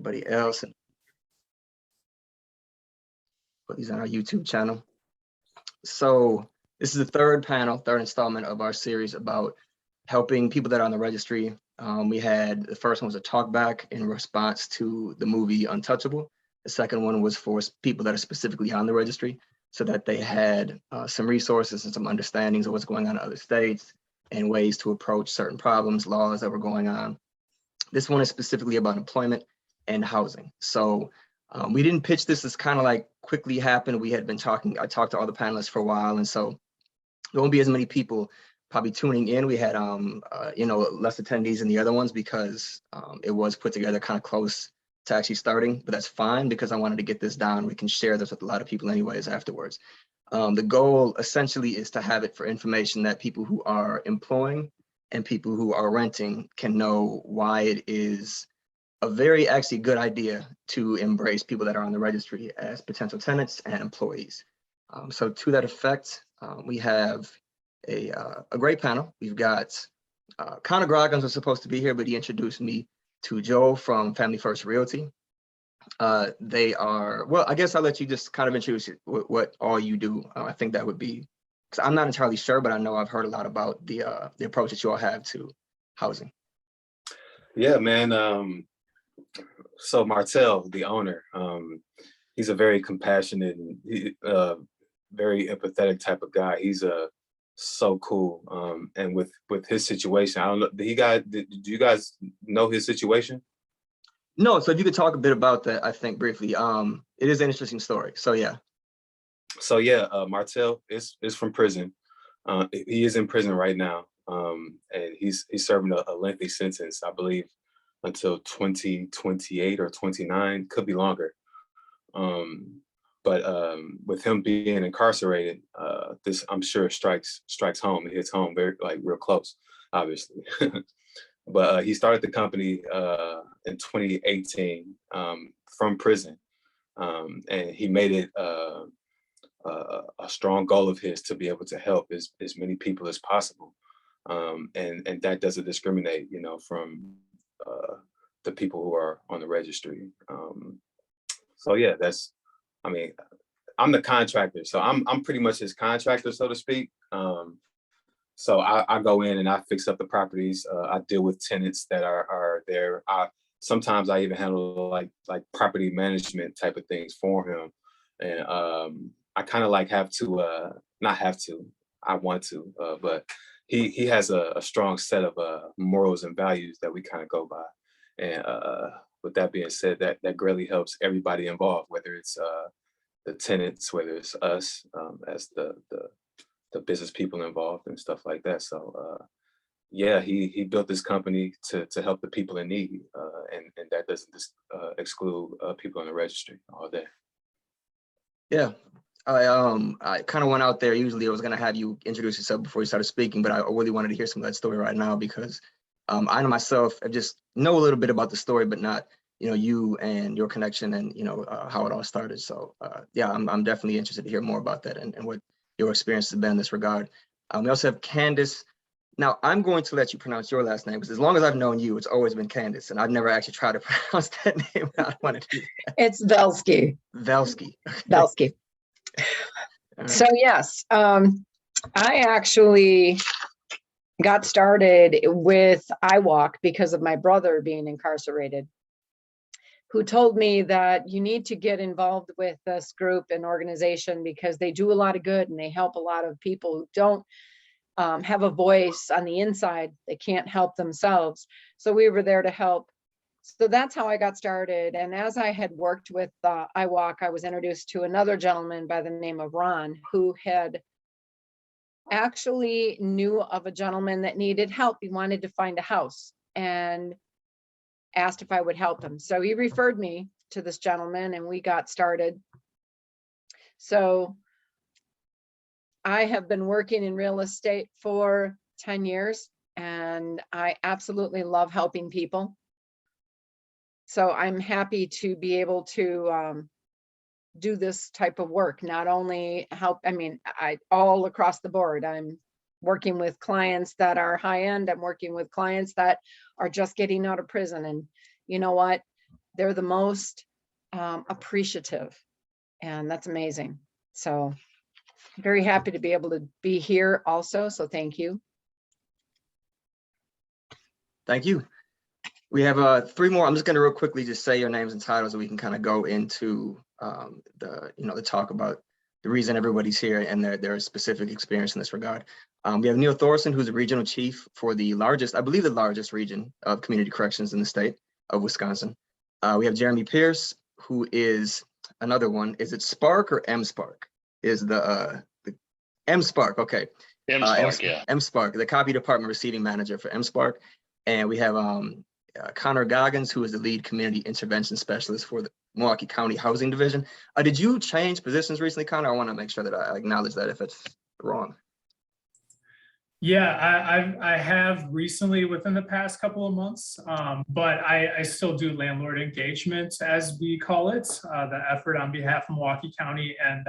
everybody else and put these on our YouTube channel. So this is the third installment of our series about helping people that are on the registry. We had, the first one was a talk back in response to the movie Untouchable. The second one was for people that are specifically on the registry so that they had some resources and some understandings of what's going on in other states and ways to approach certain problems, laws that were going on. This one is specifically about employment and housing. So we didn't pitch this as kind of like quickly happened. We had been talking, I talked to all the panelists for a while, and so there won't be as many people probably tuning in. We had less attendees than the other ones because it was put together kind of close to actually starting, but that's fine because I wanted to get this down. We can share this with a lot of people anyways afterwards. The goal essentially is to have it for information that people who are employing and people who are renting can know why it is a very actually good idea to embrace people that are on the registry as potential tenants and employees. So to that effect, we have a great panel. We've got Goggans was supposed to be here, but he introduced me to Joe from Family First Realty. They are, well, I guess I'll let you just kind of introduce what all you do. I think that would be, because I'm not entirely sure, but I know I've heard a lot about the approach that you all have to housing. Yeah, man. So Martel, the owner, he's a very compassionate, very empathetic type of guy. He's so cool. And with his situation, I don't know, do you guys know his situation? No, so if you could talk a bit about that, I think briefly. It is an interesting story. So yeah. So yeah, Martel is from prison. He is in prison right now, and he's serving a lengthy sentence, I believe, until 2028 or 29, could be longer. But with him being incarcerated, this, I'm sure, strikes home. It hits home very, like, real close, obviously. But he started the company in 2018 from prison, and he made it a strong goal of his to be able to help as many people as possible, and that doesn't discriminate, from the people who are on the registry. So yeah, I mean, I'm the contractor, so I'm pretty much his contractor, so to speak. So I go in and I fix up the properties. I deal with tenants that are there. Sometimes I even handle like property management type of things for him. And I kind of like not have to, I want to, but he has a strong set of morals and values that we kind of go by. And with that being said, that greatly helps everybody involved, whether it's the tenants, whether it's us as the business people involved and stuff like that. So yeah, he built this company to help the people in need, and that doesn't exclude people on the registry all day. Yeah, I kind of went out there. Usually I was going to have you introduce yourself before you started speaking, but I really wanted to hear some of that story right now because I know myself, I just know a little bit about the story, but not, you and your connection and, how it all started. So yeah, I'm definitely interested to hear more about that and what your experience has been in this regard. We also have Kandis. Now, I'm going to let you pronounce your last name because as long as I've known you, it's always been Kandis, and I've never actually tried to pronounce that name. I don't want to do that. It's Voelske. Voelske. Voelske. So yes, I actually got started with iWalk because of my brother being incarcerated, who told me that you need to get involved with this group and organization because they do a lot of good and they help a lot of people who don't have a voice on the inside. They can't help themselves. So we were there to help. So that's how I got started. And as I had worked with iWalk, I was introduced to another gentleman by the name of Ron, who had actually knew of a gentleman that needed help. He wanted to find a house and asked if I would help him. So he referred me to this gentleman and we got started. So I have been working in real estate for 10 years and I absolutely love helping people. So I'm happy to be able to do this type of work, not only help, all across the board. I'm working with clients that are high end. I'm working with clients that are just getting out of prison. And you know what? they're the most appreciative, and that's amazing. So very happy to be able to be here also. So thank you. Thank you. We have 3 more. I'm just going to real quickly just say your names and titles so we can kind of go into the talk about the reason everybody's here and their specific experience in this regard. We have Niel Thoreson, who's the regional chief for the largest, I believe the largest region of community corrections in the state of Wisconsin. We have Jeremy Pierce, who is another one. Is it Spark or Mspark? Is the Mspark, okay. Mspark, yeah. Mspark, the copy department receiving manager for Mspark. And we have Goggans, who is the lead community intervention specialist for the Milwaukee County Housing Division. Did you change positions recently, Connor? I want to make sure that I acknowledge that if it's wrong. Yeah, I have recently within the past couple of months, but I still do landlord engagement, as we call it, the effort on behalf of Milwaukee County. And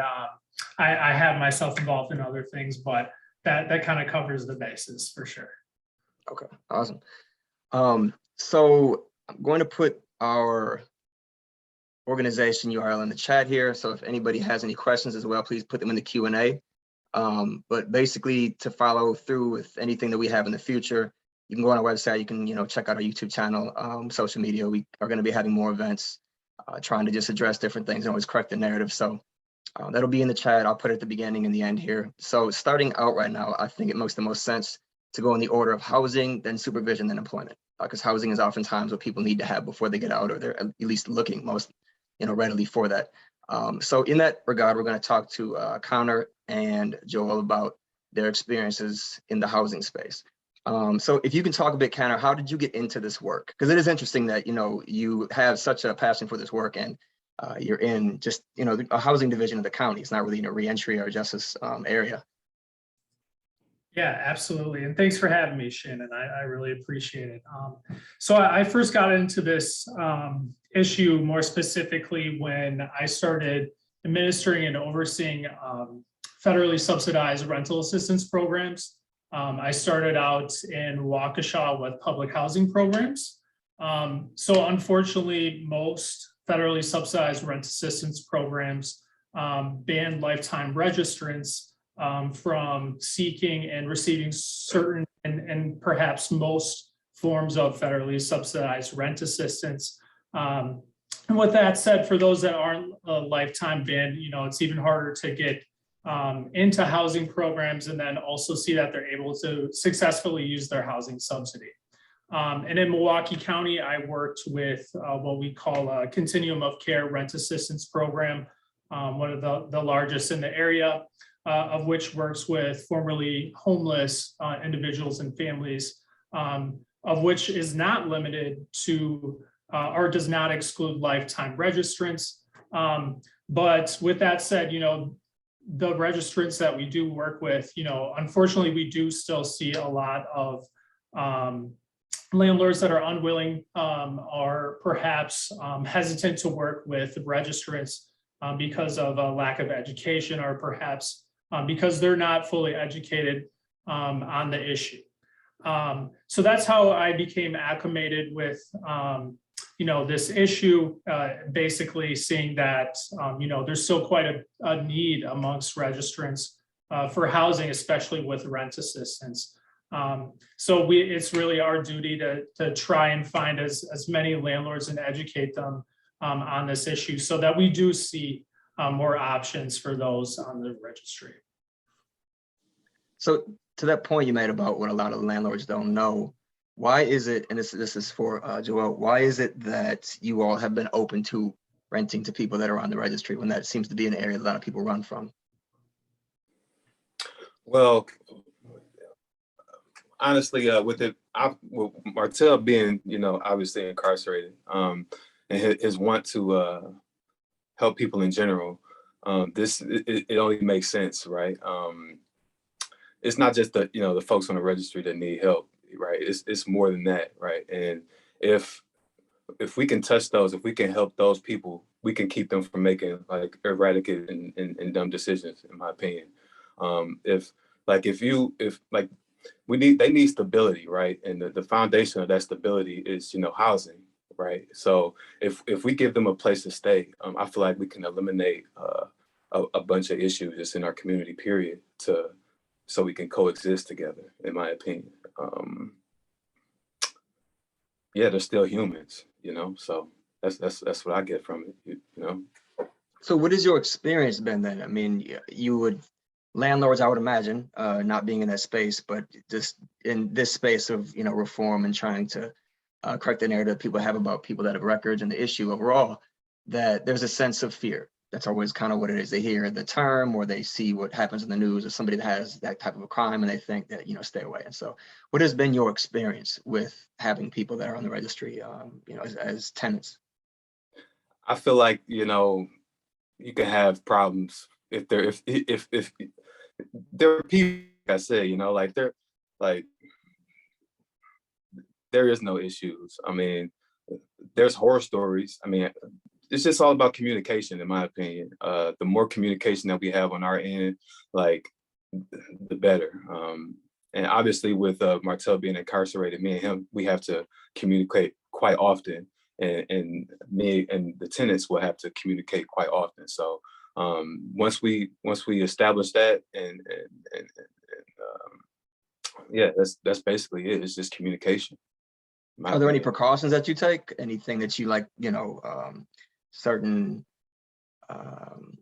I have myself involved in other things, but that kind of covers the bases for sure. Okay, awesome. So I'm going to put our organization URL in the chat here. So if anybody has any questions as well, please put them in the Q&A. But basically, to follow through with anything that we have in the future, you can go on our website, you can check out our YouTube channel, social media. We are going to be having more events, trying to just address different things and always correct the narrative. So that'll be in the chat. I'll put it at the beginning and the end here. So starting out right now, I think it makes the most sense to go in the order of housing, then supervision, then employment, because housing is oftentimes what people need to have before they get out, or they're at least looking most readily for that. So in that regard, we're going to talk to Connor and Joel about their experiences in the housing space. So if you can talk a bit, Connor, how did you get into this work? Because it is interesting that you have such a passion for this work, and you're in just a housing division of the county. It's not really reentry or justice area. Yeah, absolutely. And thanks for having me, Shannon. I really appreciate it. So I first got into this issue more specifically when I started administering and overseeing federally subsidized rental assistance programs. I started out in Waukesha with public housing programs. So unfortunately, most federally subsidized rent assistance programs ban lifetime registrants from seeking and receiving certain and perhaps most forms of federally subsidized rent assistance. And with that said, for those that aren't lifetime banned, it's even harder to get into housing programs and then also see that they're able to successfully use their housing subsidy. And in Milwaukee County, I worked with what we call a continuum of care rent assistance program, one of the largest in the area, of which works with formerly homeless individuals and families, of which is not limited to or does not exclude lifetime registrants. But with that said, the registrants that we do work with, unfortunately, we do still see a lot of landlords that are unwilling or perhaps hesitant to work with registrants because of a lack of education, or perhaps because they're not fully educated on the issue. So that's how I became acclimated with this issue, basically seeing that there's still quite a need amongst registrants for housing, especially with rent assistance. So it's really our duty to try and find as many landlords and educate them on this issue, so that we do see more options for those on the registry. So to that point you made about what a lot of landlords don't know, why is it, and this is for Joel, why is it that you all have been open to renting to people that are on the registry when that seems to be an area that a lot of people run from? Well, honestly, with Martell being, obviously incarcerated, and his want to help people in general, it only makes sense, right? It's not just the folks on the registry that need help, right? It's more than that, right? And if we can touch those, if we can help those people, we can keep them from making like erratic and dumb decisions, in my opinion. They need stability, right? And the foundation of that stability is, housing, right? So if we give them a place to stay, I feel like we can eliminate a bunch of issues just in our community, period, so we can coexist together, in my opinion. Yeah, they're still humans, so that's what I get from it, So what has your experience been then? I mean, you would, landlords, I would imagine, not being in that space, but just in this space of, reform and trying to correct the narrative people have about people that have records and the issue overall, that there's a sense of fear. That's always kind of what it is. They hear the term or they see what happens in the news or somebody that has that type of a crime and they think that, stay away. And so what has been your experience with having people that are on the registry, as tenants? I feel like, you can have problems if there are people, like I said, like there is no issues. I mean, there's horror stories. I mean, it's just all about communication, in my opinion. The more communication that we have on our end, like, the better. And obviously with Martell being incarcerated, me and him, we have to communicate quite often. And me and the tenants will have to communicate quite often. So once we establish that, and yeah, that's basically it. It's just communication. Are there any precautions that you take? Anything that you like, certain,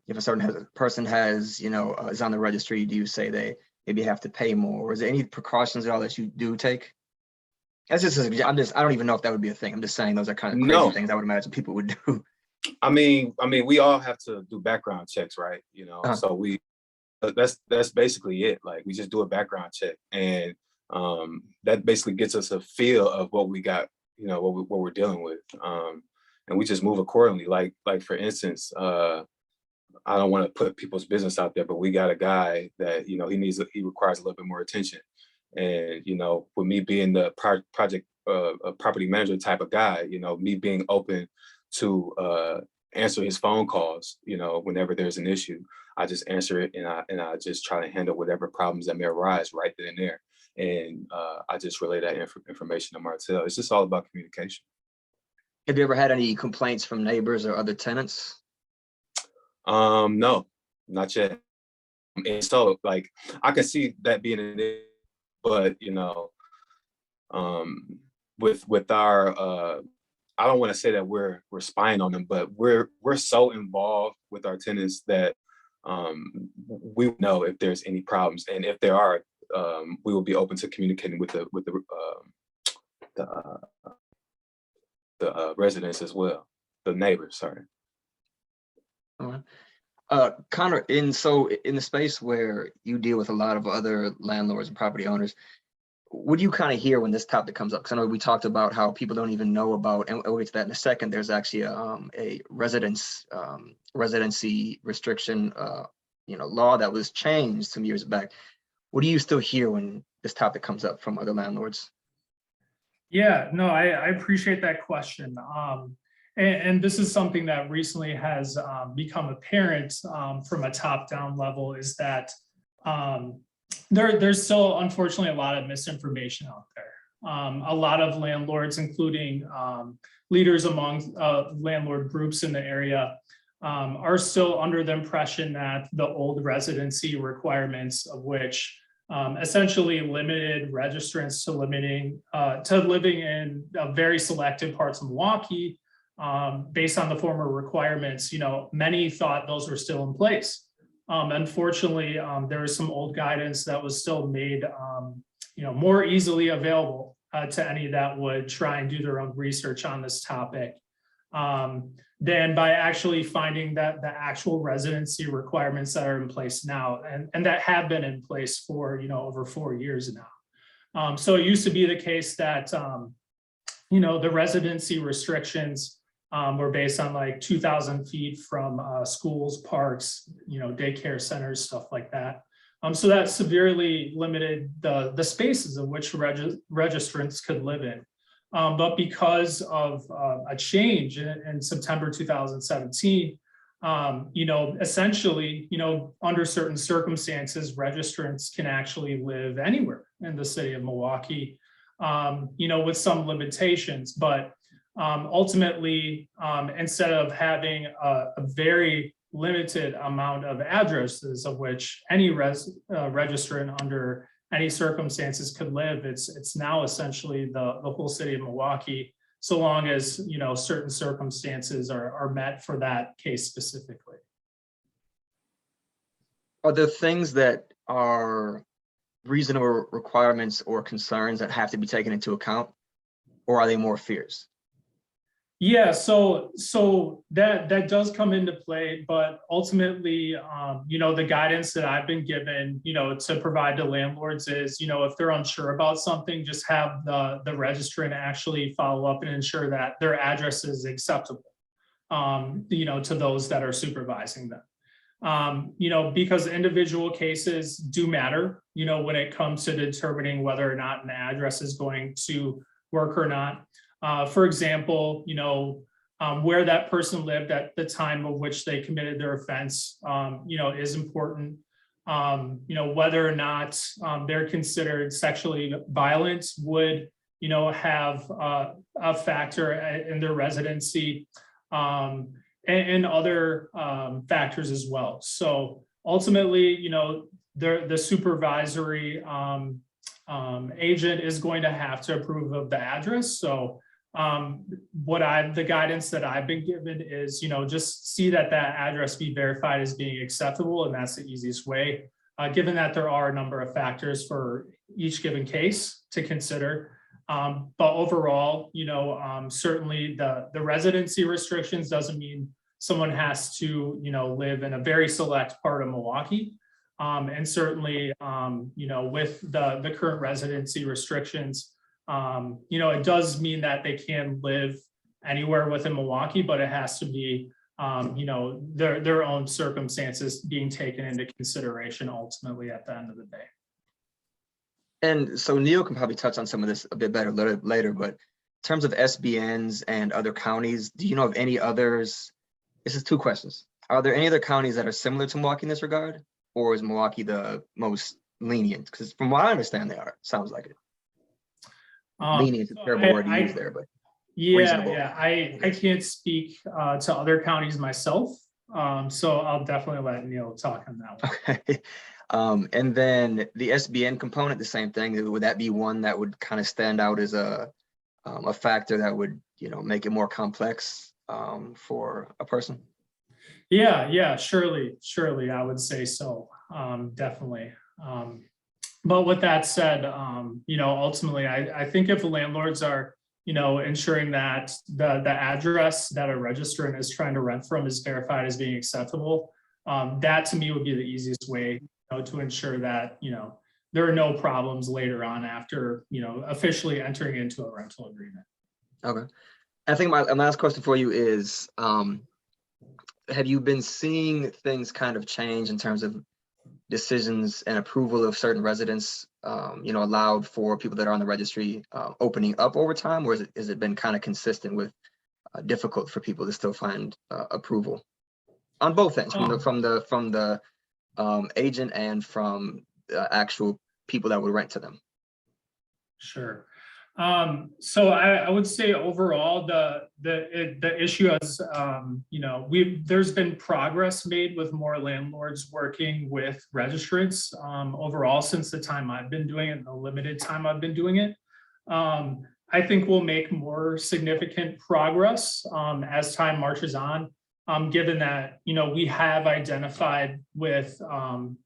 if a certain person has, is on the registry, do you say they maybe have to pay more? Or is there any precautions at all that you do take? That's just, I don't even know if that would be a thing. I'm just saying those are kind of crazy things I would imagine people would do. I mean, we all have to do background checks, right? So that's basically it. Like, we just do a background check, and that basically gets us a feel of what we got, what we're dealing with, and we just move accordingly. Like for instance, I don't want to put people's business out there, but we got a guy that he requires a little bit more attention, and with me being the project property manager type of guy, me being open to answer his phone calls, whenever there's an issue, I just answer it, and I just try to handle whatever problems that may arise right then and there. And I just relay that information to Martell. It's just all about communication. Have you ever had any complaints from neighbors or other tenants? No, not yet. And so, like, I can see that being an issue, but with our I don't want to say that we're spying on them, but we're so involved with our tenants that we know if there's any problems, and if there are, we will be open to communicating with the residents as well, the neighbors. Sorry. All right. Connor, in the space where you deal with a lot of other landlords and property owners, what do you kind of hear when this topic comes up? Because I know we talked about how people don't even know about, and we'll get to that in a second. There's actually a residency restriction, law that was changed some years back. What do you still hear when this topic comes up from other landlords? Yeah, no, I appreciate that question. And this is something that recently has become apparent from a top-down level, is that there's still, unfortunately, a lot of misinformation out there. A lot of landlords, including leaders among landlord groups in the area, are still under the impression that the old residency requirements, of which essentially limited registrants to living in very selected parts of Milwaukee, based on the former requirements, many thought those were still in place. Unfortunately, there was some old guidance that was still made, more easily available to any that would try and do their own research on this topic, than by actually finding that the actual residency requirements that are in place now, and that have been in place for, over 4 years now. So it used to be the case that, the residency restrictions were based on like 2,000 feet from schools, parks, daycare centers, stuff like that. So that severely limited the spaces in which registrants could live in. But because of a change in September 2017, essentially, under certain circumstances, registrants can actually live anywhere in the city of Milwaukee, with some limitations. But ultimately, instead of having a very limited amount of addresses of which any registrant under any circumstances could live, it's now essentially the whole city of Milwaukee, so long as, you know, certain circumstances are met for that case specifically. Are there things that are reasonable requirements or concerns that have to be taken into account, or are they more fears? Yeah, so that does come into play, but ultimately, you know, the guidance that I've been given, you know, to provide to landlords is, you know, if they're unsure about something, just have the registrant actually follow up and ensure that their address is acceptable, you know, to those that are supervising them. You know, because individual cases do matter, you know, when it comes to determining whether or not an address is going to work or not. For example, you know, where that person lived at the time of which they committed their offense, you know, is important. You know, whether or not they're considered sexually violent would, you know, have a factor in their residency, and other factors as well. So ultimately, you know, the supervisory agent is going to have to approve of the address. So the guidance that I've been given is, you know, just see that address be verified as being acceptable, and that's the easiest way, given that there are a number of factors for each given case to consider. But overall, you know, certainly the residency restrictions doesn't mean someone has to, you know, live in a very select part of Milwaukee. And certainly, you know, with the current residency restrictions, you know, it does mean that they can live anywhere within Milwaukee, but it has to be, you know, their own circumstances being taken into consideration ultimately at the end of the day. And so Neil can probably touch on some of this a bit better later, but in terms of SBNs and other counties, do you know of any others? This is two questions. Are there any other counties that are similar to Milwaukee in this regard? Or is Milwaukee the most lenient? Because from what I understand, they are. Sounds like it. Lenient is a terrible word to use there, but reasonable. Yeah. I can't speak to other counties myself, so I'll definitely let Neil talk on that one. Okay. And then the SBN component, the same thing. Would that be one that would kind of stand out as a factor that would, you know, make it more complex for a person? Yeah, surely, I would say so, definitely. But with that said, you know, ultimately, I think if the landlords are, you know, ensuring that the address that a registrant is trying to rent from is verified as being acceptable, that to me would be the easiest way, you know, to ensure that, you know, there are no problems later on after, you know, officially entering into a rental agreement. Okay. I think my last question for you is, have you been seeing things kind of change in terms of decisions and approval of certain residents, you know, allowed for people that are on the registry opening up over time, or has it been kind of consistent with difficult for people to still find approval on both ends, from the agent and from actual people that would rent to them? Sure. So I would say overall the issue is, you know, there's been progress made with more landlords working with registrants overall since the time I've been doing it, the limited time I've been doing it. I think we'll make more significant progress as time marches on, given that, you know, we have identified with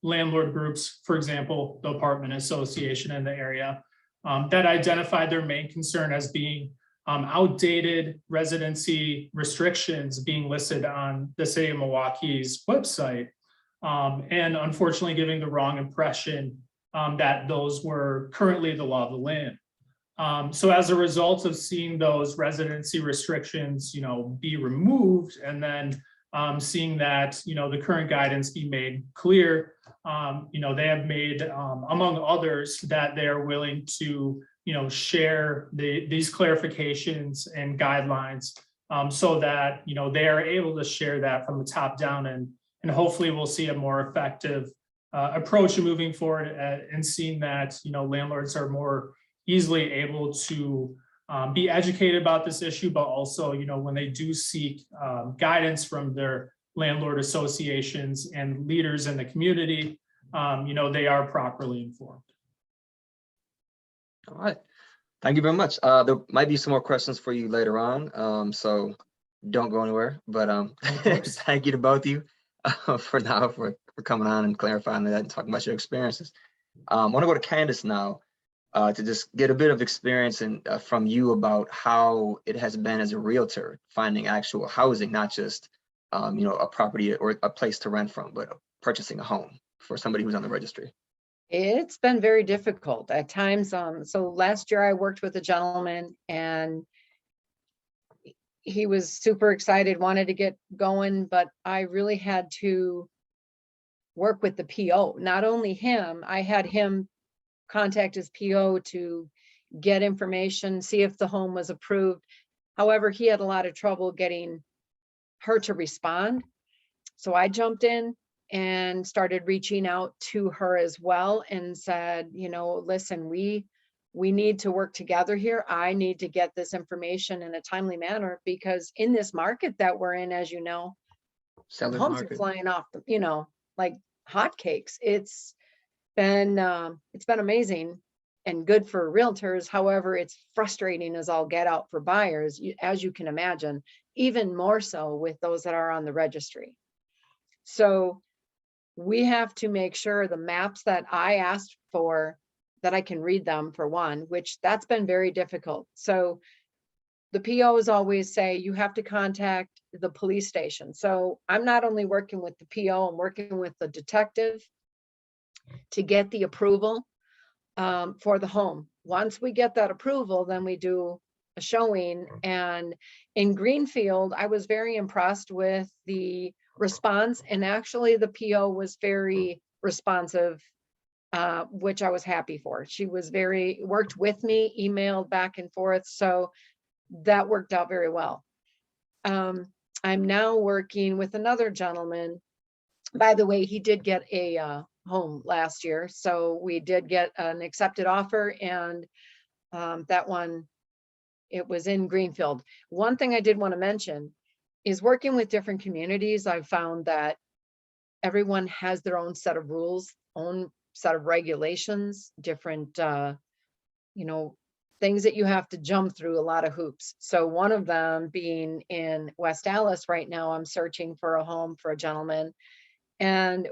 landlord groups, for example, the apartment association in the area, that identified their main concern as being outdated residency restrictions being listed on the city of Milwaukee's website, and unfortunately giving the wrong impression that those were currently the law of the land. So as a result of seeing those residency restrictions, you know, be removed, and then seeing that, you know, the current guidance be made clear, you know, they have made, among others, that they are willing to, you know, share these clarifications and guidelines, so that, you know, they are able to share that from the top down, and hopefully we'll see a more effective approach in moving forward and seeing that, you know, landlords are more easily able to be educated about this issue, but also, when they do seek guidance from their landlord associations and leaders in the community, they are properly informed. All right. Thank you very much. There might be some more questions for you later on, so don't go anywhere. But course. thank you to both of you for now for coming on and clarifying that and talking about your experiences. I want to go to Kandis now to just get a bit of experience and from you about how it has been as a realtor finding actual housing, not just a property or a place to rent from, but purchasing a home for somebody who's on the registry. It's been very difficult at times. So last year I worked with a gentleman and he was super excited, wanted to get going, but I really had to work with the PO. Not only him, I had him contact his PO to get information, see if the home was approved. However, he had a lot of trouble getting her to respond. So I jumped in and started reaching out to her as well and said, listen, we need to work together here. I need to get this information in a timely manner because in this market that we're in, as you know, Seller's homes market. are flying off, like hotcakes. It's been amazing and good for realtors. However, it's frustrating as all get out for buyers, as you can imagine, even more so with those that are on the registry. So we have to make sure the maps that I asked for, that I can read them for one, which that's been very difficult. So the POs always say you have to contact the police station. So I'm not only working with the PO, I'm working with the detective to get the approval for the home. Once we get that approval, then we do a showing. And in Greenfield, I was very impressed with the response, and actually the PO was very responsive, which I was happy for. She was worked with me, emailed back and forth, so that worked out very well. I'm now working with another gentleman. By the way, he did get a home last year, so we did get an accepted offer, and that one, it was in Greenfield. One thing I did want to mention is working with different communities. I've found that everyone has their own set of rules, own set of regulations, different, things that you have to jump through, a lot of hoops. So one of them being in West Allis right now, I'm searching for a home for a gentleman. And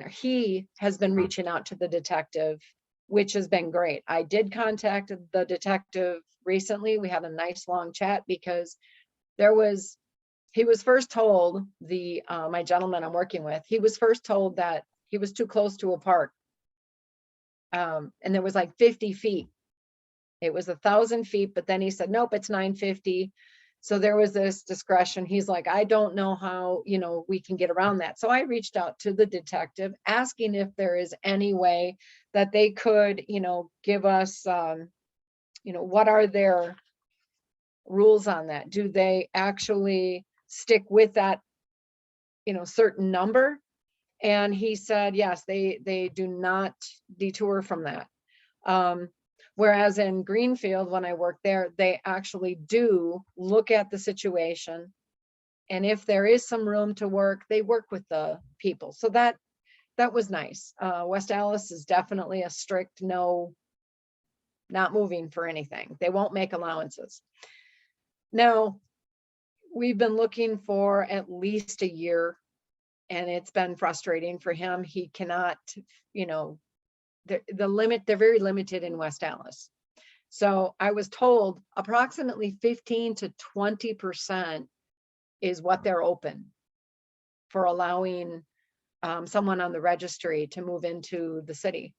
he has been reaching out to the detective, which has been great. I did contact the detective recently. We had a nice long chat because he was first told, my gentleman I'm working with, he was first told that he was too close to a park. And there was like 50 feet. It was 1,000 feet, but then he said, nope, it's 950. So there was this discretion. He's like, I don't know how, we can get around that. So I reached out to the detective asking if there is any way that they could, give us, what are their rules on that? Do they actually stick with that, certain number? And he said, yes, they do not detour from that. Whereas in Greenfield, when I worked there, they actually do look at the situation. And if there is some room to work, they work with the people. So that was nice. West Allis is definitely a strict no, not moving for anything. They won't make allowances. Now, we've been looking for at least a year, and it's been frustrating for him. He cannot, they're very limited in West Allis. So I was told approximately 15 to 20% is what they're open for allowing someone on the registry to move into the city.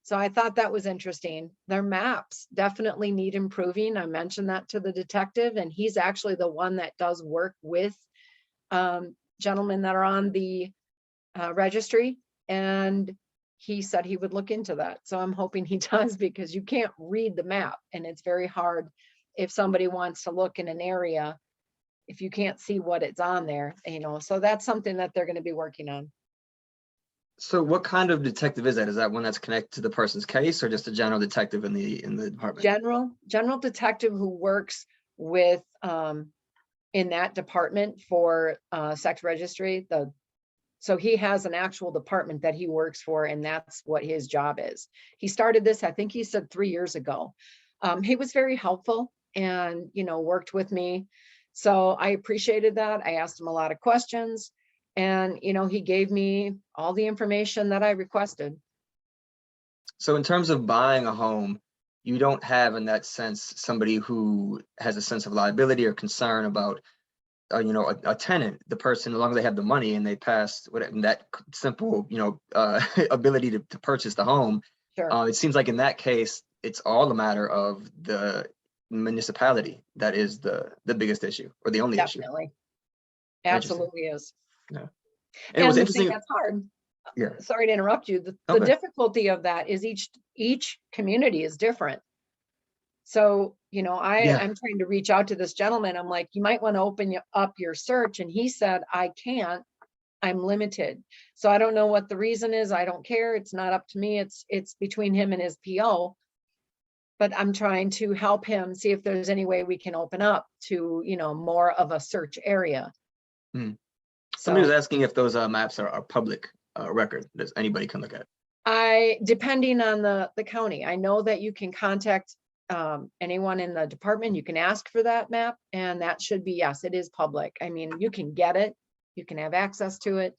So I thought that was interesting. Their maps definitely need improving. I mentioned that to the detective, and he's actually the one that does work with gentlemen that are on the registry. And he said he would look into that. So I'm hoping he does, because you can't read the map, and it's very hard if somebody wants to look in an area if you can't see what it's on there, so that's something that they're going to be working on. So what kind of detective is that? Is that one that's connected to the person's case, or just a general detective in the department? General detective who works with, in that department for sex registry. So he has an actual department that he works for, and that's what his job is. He started this, I think he said 3 years ago. He was very helpful and, worked with me. So I appreciated that. I asked him a lot of questions, and, he gave me all the information that I requested. So in terms of buying a home, you don't have in that sense somebody who has a sense of liability or concern about a tenant, the person, as long as they have the money and they pass that simple, ability to purchase the home. Sure. It seems like in that case, it's all a matter of the municipality that is the biggest issue, or the only issue. Definitely. Interesting. Absolutely is. Yeah. And it was the interesting. thing that's hard, Yeah. sorry to interrupt you, the Okay. difficulty of that is each community is different. So, Yeah. I'm trying to reach out to this gentleman. I'm like, you might want to open up your search. And he said, I can't, I'm limited. So I don't know what the reason is. I don't care. It's not up to me. It's between him and his PO. But I'm trying to help him see if there's any way we can open up to, more of a search area. Somebody So was asking if those maps are public record that anybody can look at. depending on the county, I know that you can contact anyone in the department. You can ask for that map, and that should be, yes, it is public. I mean, you can get it, you can have access to it.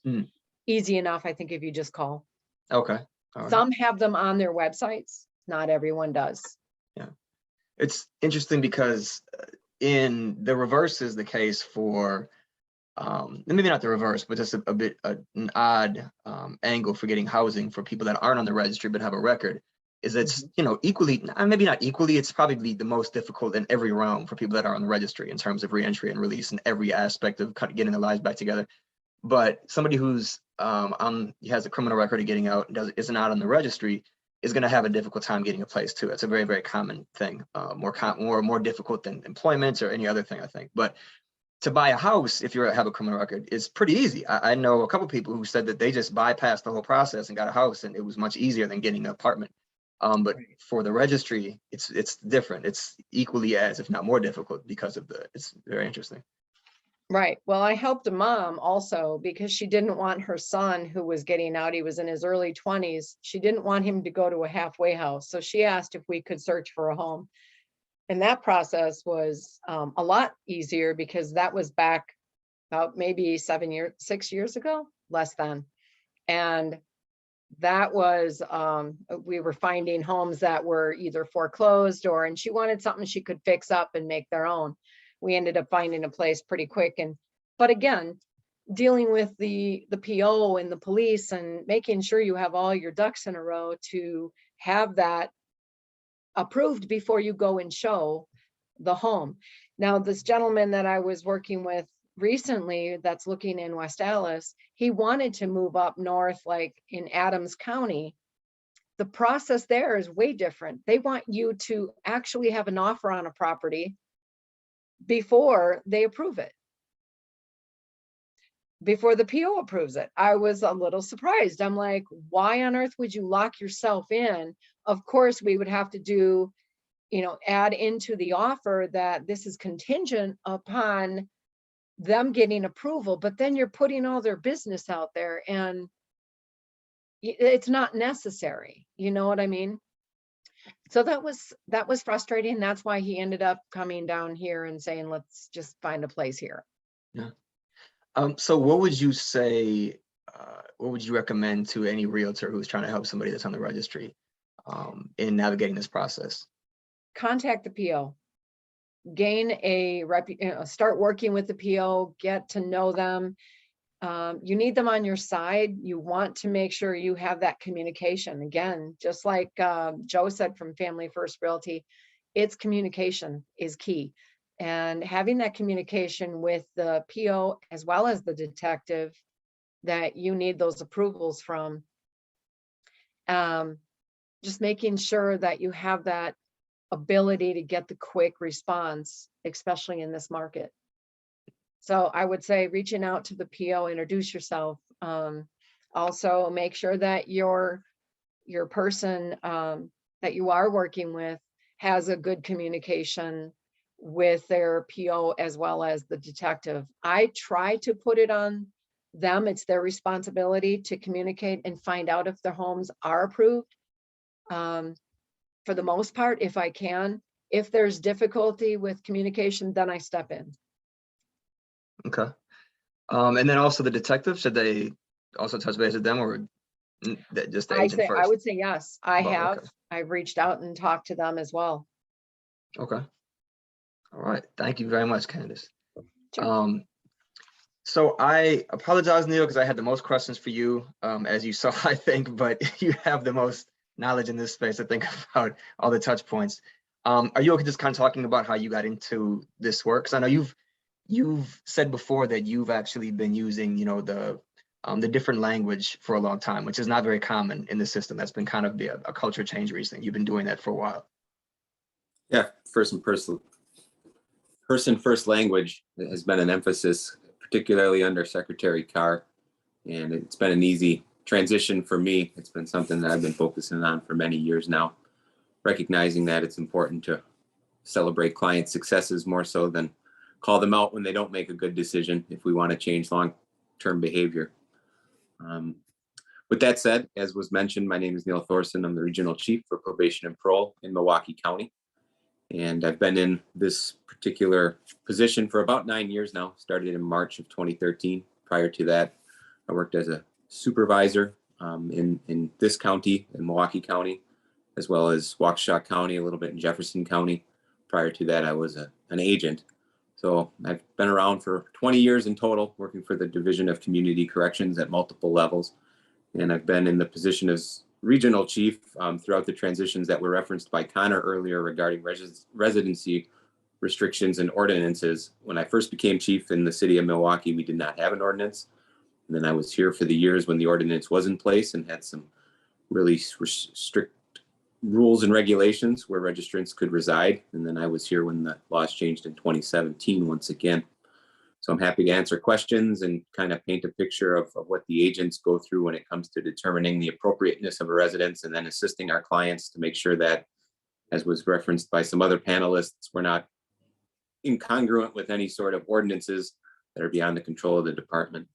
Easy enough, I think, if you just call. Okay. All right. Some have them on their websites, not everyone does. Yeah. It's interesting because in the reverse is the case for maybe not the reverse, but just a bit an odd angle for getting housing for people that aren't on the registry but have a record. Is it's equally, maybe not equally, it's probably the most difficult in every realm for people that are on the registry in terms of reentry and release and every aspect of getting their lives back together. But somebody who's has a criminal record of getting out and isn't out on the registry is going to have a difficult time getting a place too. It's a very, very common thing, more difficult than employment or any other thing, I think. But to buy a house, if you have a criminal record, is pretty easy. I know a couple of people who said that they just bypassed the whole process and got a house, and it was much easier than getting an apartment. But for the registry, it's different. It's equally as, if not more difficult, because of it's very interesting. Right. Well, I helped a mom also because she didn't want her son, who was getting out, he was in his early 20s. She didn't want him to go to a halfway house. So she asked if we could search for a home. And that process was a lot easier because that was back about maybe 6 years ago, less than. And that was, we were finding homes that were either foreclosed and she wanted something she could fix up and make their own. We ended up finding a place pretty quick. But again, dealing with the PO and the police and making sure you have all your ducks in a row to have that approved before you go and show the home. Now, this gentleman that I was working with recently that's looking in West Allis, he wanted to move up north, like in Adams County. The process there is way different. They want you to actually have an offer on a property before they approve it, before the PO approves it. I was a little surprised. I'm like, why on earth would you lock yourself in? Of course, we would have to do, add into the offer that this is contingent upon them getting approval, but then you're putting all their business out there and it's not necessary. You know what I mean? So that was frustrating. That's why he ended up coming down here and saying, let's just find a place here. Yeah. So what would you say, what would you recommend to any realtor who's trying to help somebody that's on the registry in navigating this process? Contact the PO, gain start working with the PO, get to know them. You need them on your side. You want to make sure you have that communication. Again, just like Joe said from Family First Realty, it's communication is key. And having that communication with the PO as well as the detective that you need those approvals from, just making sure that you have that ability to get the quick response, especially in this market. So I would say reaching out to the PO, introduce yourself. A Also, make sure that your person that you are working with has a good communication with their PO as well as the detective. I try to put it on them. It's their responsibility to communicate and find out if their homes are approved. For the most part, if I can. If there's difficulty with communication, then I step in. Okay. And then also the detective, should they also touch base with them, or just the agent I first? would say yes, I Well, have. okay. I've reached out and talked to them as well. Okay. All right. Thank you very much, Kandis. Sure. So I apologize, Neil, because I had the most questions for you, as you saw, I think, but you have the most knowledge in this space to think about all the touch points. Are you okay just kind of talking about how you got into this work? Because I know you've said before that you've actually been using, the different language for a long time, which is not very common in the system. That's been kind of a culture change recently. You've been doing that for a while. Yeah, person first language has been an emphasis, particularly under Secretary Carr, and it's been an easy transition for me. It's been something that I've been focusing on for many years now, recognizing that it's important to celebrate client successes more so than call them out when they don't make a good decision if we want to change long-term behavior. With that said, as was mentioned, my name is Niel Thoreson. I'm the Regional Chief for Probation and Parole in Milwaukee County. And I've been in this particular position for about 9 years now, started in March of 2013. Prior to that, I worked as a supervisor in this county, in Milwaukee County, as well as Waukesha County, a little bit in Jefferson County. Prior to that, I was an agent. So I've been around for 20 years in total, working for the Division of Community Corrections at multiple levels. And I've been in the position as regional chief throughout the transitions that were referenced by Connor earlier regarding residency restrictions and ordinances. When I first became chief in the city of Milwaukee, we did not have an ordinance. And then I was here for the years when the ordinance was in place and had some really strict rules and regulations where registrants could reside. And then I was here when the laws changed in 2017 once again. So I'm happy to answer questions and kind of paint a picture of what the agents go through when it comes to determining the appropriateness of a residence and then assisting our clients to make sure that, as was referenced by some other panelists, we're not incongruent with any sort of ordinances that are beyond the control of the department.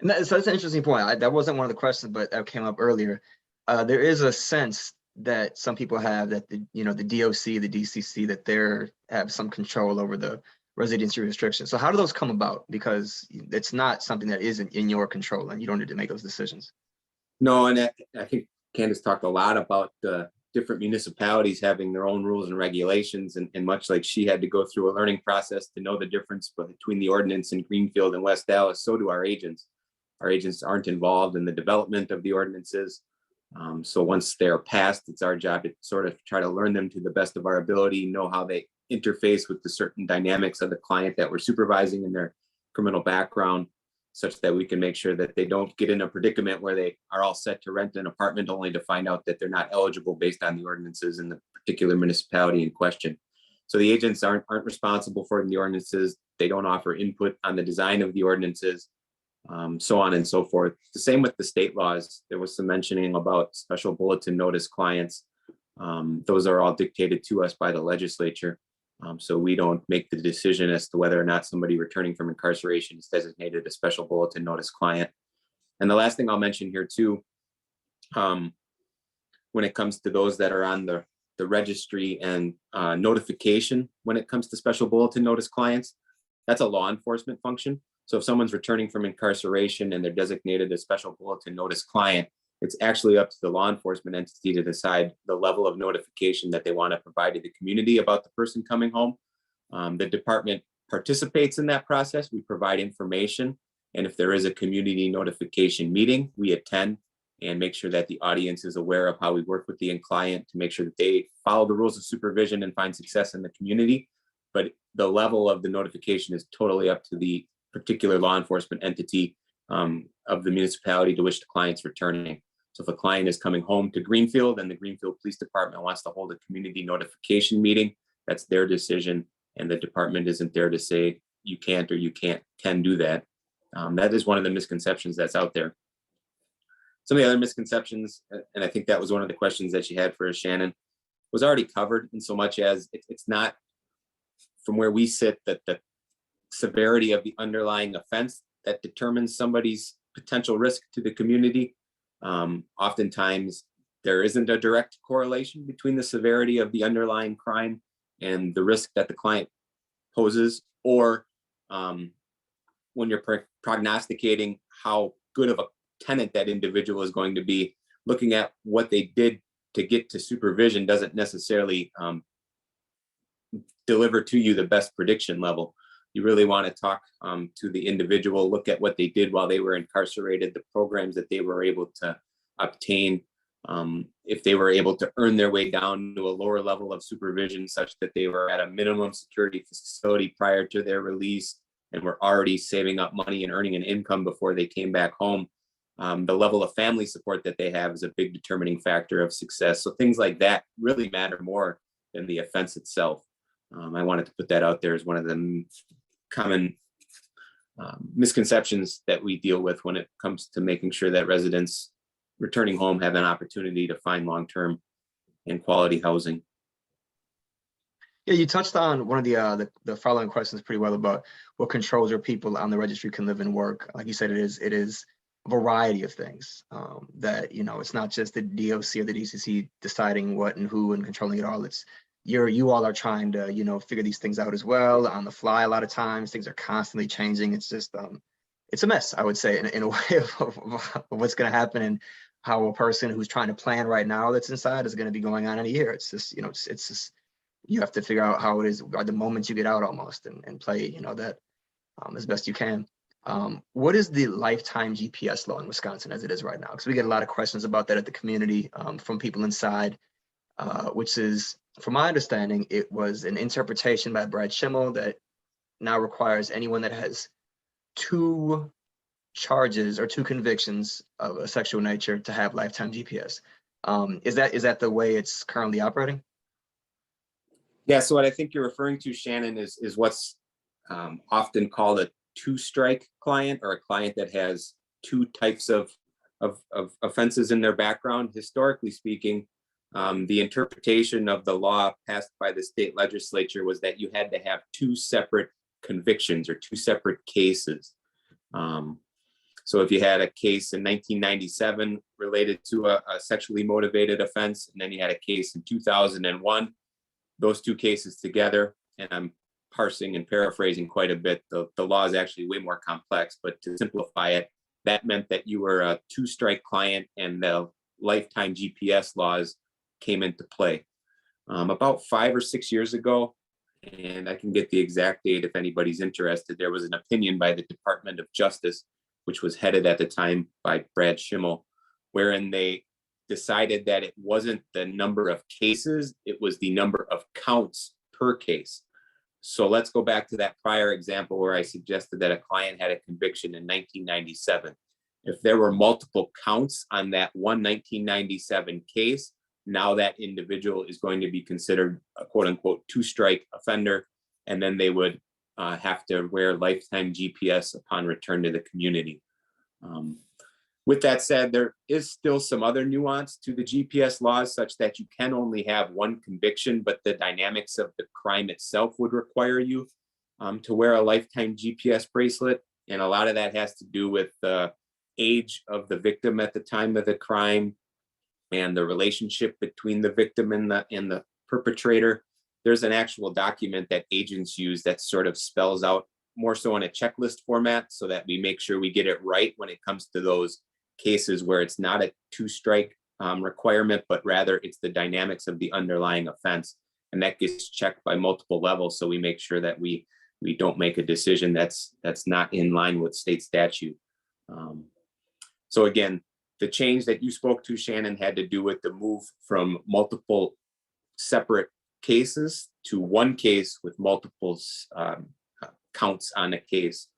And so that's an interesting point. That wasn't one of the questions, but that came up earlier. There is a sense that some people have that the DOC, the DCC, that they have some control over the residency restrictions. So how do those come about? Because it's not something that isn't in your control and you don't need to make those decisions. No, and I think Kandis talked a lot about the different municipalities having their own rules and regulations, and much like she had to go through a learning process to know the difference between the ordinance in Greenfield and West Dallas, so do our agents. Our agents aren't involved in the development of the ordinances. So once they're passed, it's our job to sort of try to learn them to the best of our ability, know how they interface with the certain dynamics of the client that we're supervising in their criminal background, such that we can make sure that they don't get in a predicament where they are all set to rent an apartment only to find out that they're not eligible based on the ordinances in the particular municipality in question. So the agents aren't responsible for the ordinances. They don't offer input on the design of the ordinances, so on and so forth. The same with the state laws. There was some mentioning about special bulletin notice clients. Those are all dictated to us by the legislature. So we don't make the decision as to whether or not somebody returning from incarceration is designated a special bulletin notice client. And the last thing I'll mention here too, when it comes to those that are on the registry and notification, when it comes to special bulletin notice clients, that's a law enforcement function. So if someone's returning from incarceration and they're designated a special bulletin notice client, it's actually up to the law enforcement entity to decide the level of notification that they want to provide to the community about the person coming home. The department participates in that process. We provide information. And if there is a community notification meeting, we attend and make sure that the audience is aware of how we work with the client to make sure that they follow the rules of supervision and find success in the community. But the level of the notification is totally up to the particular law enforcement entity of the municipality to which the client's returning. So if a client is coming home to Greenfield and the Greenfield Police Department wants to hold a community notification meeting, that's their decision. And the department isn't there to say you can't or you can do that. That is one of the misconceptions that's out there. Some of the other misconceptions, and I think that was one of the questions that she had for Shannon, was already covered in so much as it's not from where we sit that the severity of the underlying offense that determines somebody's potential risk to the community. Oftentimes, there isn't a direct correlation between the severity of the underlying crime and the risk that the client poses, or when you're prognosticating how good of a tenant that individual is going to be, looking at what they did to get to supervision doesn't necessarily deliver to you the best prediction level. You really want to talk to the individual, look at what they did while they were incarcerated, the programs that they were able to obtain, if they were able to earn their way down to a lower level of supervision such that they were at a minimum security facility prior to their release and were already saving up money and earning an income before they came back home. The level of family support that they have is a big determining factor of success. So things like that really matter more than the offense itself. I wanted to put that out there as one of the common misconceptions that we deal with when it comes to making sure that residents returning home have an opportunity to find long-term and quality housing. Yeah, you touched on one of the following questions pretty well about what controls or people on the registry can live and work. Like you said, it is a variety of things that, it's not just the DOC or the DCC deciding what and who and controlling it all. It's you all are trying to, figure these things out as well on the fly. A lot of times things are constantly changing. It's just, it's a mess, I would say, in a way of what's going to happen and how a person who's trying to plan right now that's inside is going to be going on in a year. It's just, it's just, you have to figure out how it is, or the moment you get out almost and play, that as best you can. What is the lifetime GPS law in Wisconsin as it is right now? Because we get a lot of questions about that at the community from people inside, which is, from my understanding, it was an interpretation by Brad Schimmel that now requires anyone that has 2 charges or 2 convictions of a sexual nature to have lifetime GPS. Is that the way it's currently operating? Yeah, so what I think you're referring to, Shannon, is what's often called a 2-strike client, or a client that has 2 types of offenses in their background. Historically speaking, the interpretation of the law passed by the state legislature was that you had to have 2 separate convictions or 2 separate cases. So if you had a case in 1997 related to a sexually motivated offense, and then you had a case in 2001, those 2 cases together, and I'm parsing and paraphrasing quite a bit, the law is actually way more complex, but to simplify it, that meant that you were a 2-strike client and the lifetime GPS laws came into play. About 5 or 6 years ago, and I can get the exact date if anybody's interested, there was an opinion by the Department of Justice, which was headed at the time by Brad Schimmel, wherein they decided that it wasn't the number of cases, it was the number of counts per case. So let's go back to that prior example where I suggested that a client had a conviction in 1997. If there were multiple counts on that one 1997 case, now that individual is going to be considered a quote unquote 2-strike offender, and then they would have to wear lifetime GPS upon return to the community. With that said, there is still some other nuance to the GPS laws such that you can only have 1 conviction, but the dynamics of the crime itself would require you to wear a lifetime GPS bracelet. And a lot of that has to do with the age of the victim at the time of the crime and the relationship between the victim and the perpetrator. There's an actual document that agents use that sort of spells out more so in a checklist format so that we make sure we get it right when it comes to those cases where it's not a 2-strike requirement, but rather it's the dynamics of the underlying offense. And that gets checked by multiple levels. So we make sure that we don't make a decision that's not in line with state statute. So again, the change that you spoke to, Shannon, had to do with the move from multiple separate cases to 1 case with multiple counts on a case.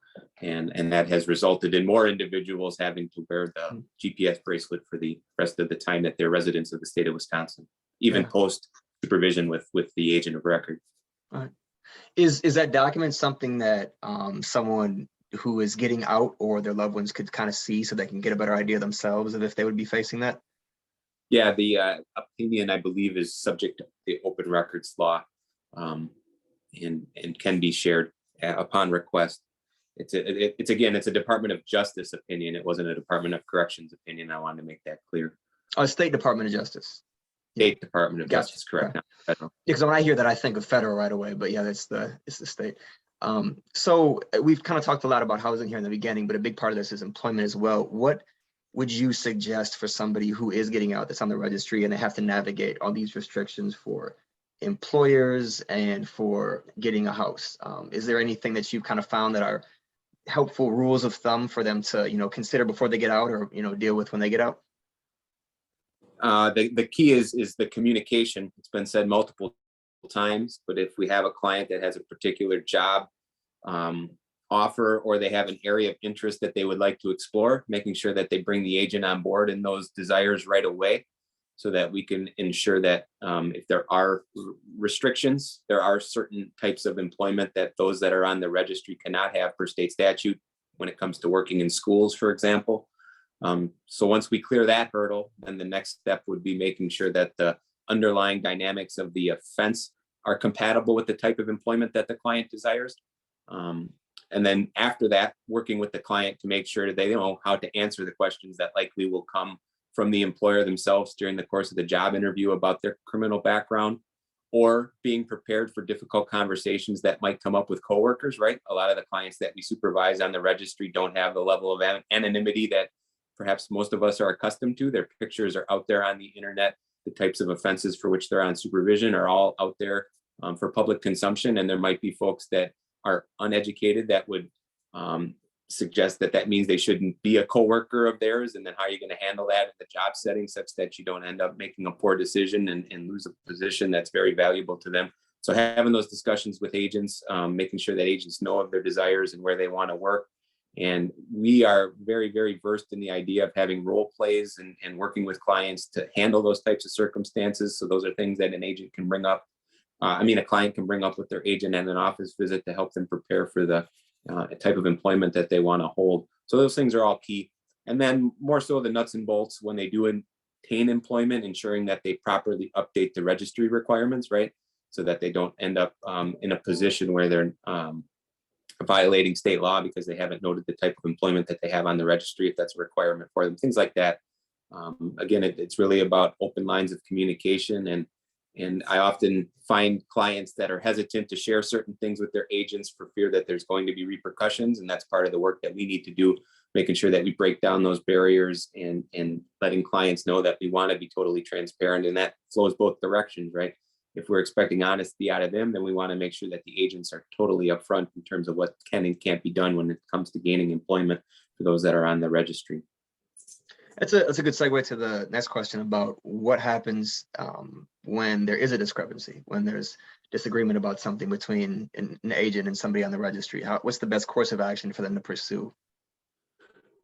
And that has resulted in more individuals having to wear the GPS bracelet for the rest of the time that they're residents of the state of Wisconsin, even post supervision with the agent of record. All right. Is that document something that someone who is getting out or their loved ones could kind of see so they can get a better idea themselves of if they would be facing that? Yeah, the opinion, I believe, is subject to the open records law, and can be shared upon request. It's a Department of Justice opinion. It wasn't a Department of Corrections opinion. I wanted to make that clear. State Department of Justice. State Department of Gotcha. Justice, correct? Okay. Not federal. Because when I hear that, I think of federal right away, but yeah, it's the state. So we've kind of talked a lot about housing here in the beginning, but a big part of this is employment as well. What would you suggest for somebody who is getting out that's on the registry and they have to navigate all these restrictions for employers and for getting a house? Is there anything that you've kind of found that are helpful rules of thumb for them to, consider before they get out, or, deal with when they get out? The key is the communication. It's been said multiple times, but if we have a client that has a particular job offer, or they have an area of interest that they would like to explore, making sure that they bring the agent on board in those desires right away, so that we can ensure that if there are restrictions, there are certain types of employment that those that are on the registry cannot have per state statute when it comes to working in schools, for example. So once we clear that hurdle, then the next step would be making sure that the underlying dynamics of the offense are compatible with the type of employment that the client desires. And then after that, working with the client to make sure that they know how to answer the questions that likely will come from the employer themselves during the course of the job interview about their criminal background, or being prepared for difficult conversations that might come up with coworkers, right? A lot of the clients that we supervise on the registry don't have the level of anonymity that perhaps most of us are accustomed to. Their pictures are out there on the internet. The types of offenses for which they're on supervision are all out there for public consumption. And there might be folks that are uneducated that would suggest that means they shouldn't be a coworker of theirs. And then how are you going to handle that in the job setting such that you don't end up making a poor decision and lose a position that's very valuable to them? So having those discussions with agents, making sure that agents know of their desires and where they want to work. And we are very, very versed in the idea of having role plays and working with clients to handle those types of circumstances. So those are things that an agent can bring up. A client can bring up with their agent at an office visit to help them prepare for the type of employment that they want to hold. So those things are all key. And then more so the nuts and bolts when they do obtain employment, ensuring that they properly update the registry requirements, right? So that they don't end up in a position where they're violating state law because they haven't noted the type of employment that they have on the registry, if that's a requirement for them, things like that. Again, it's really about open lines of communication. And I often find clients that are hesitant to share certain things with their agents for fear that there's going to be repercussions. And that's part of the work that we need to do, making sure that we break down those barriers and letting clients know that we want to be totally transparent. And that flows both directions, right? If we're expecting honesty out of them, then we want to make sure that the agents are totally upfront in terms of what can and can't be done when it comes to gaining employment for those that are on the registry. That's a good segue to the next question about what happens when there is a discrepancy, when there's disagreement about something between an agent and somebody on the registry. What's the best course of action for them to pursue?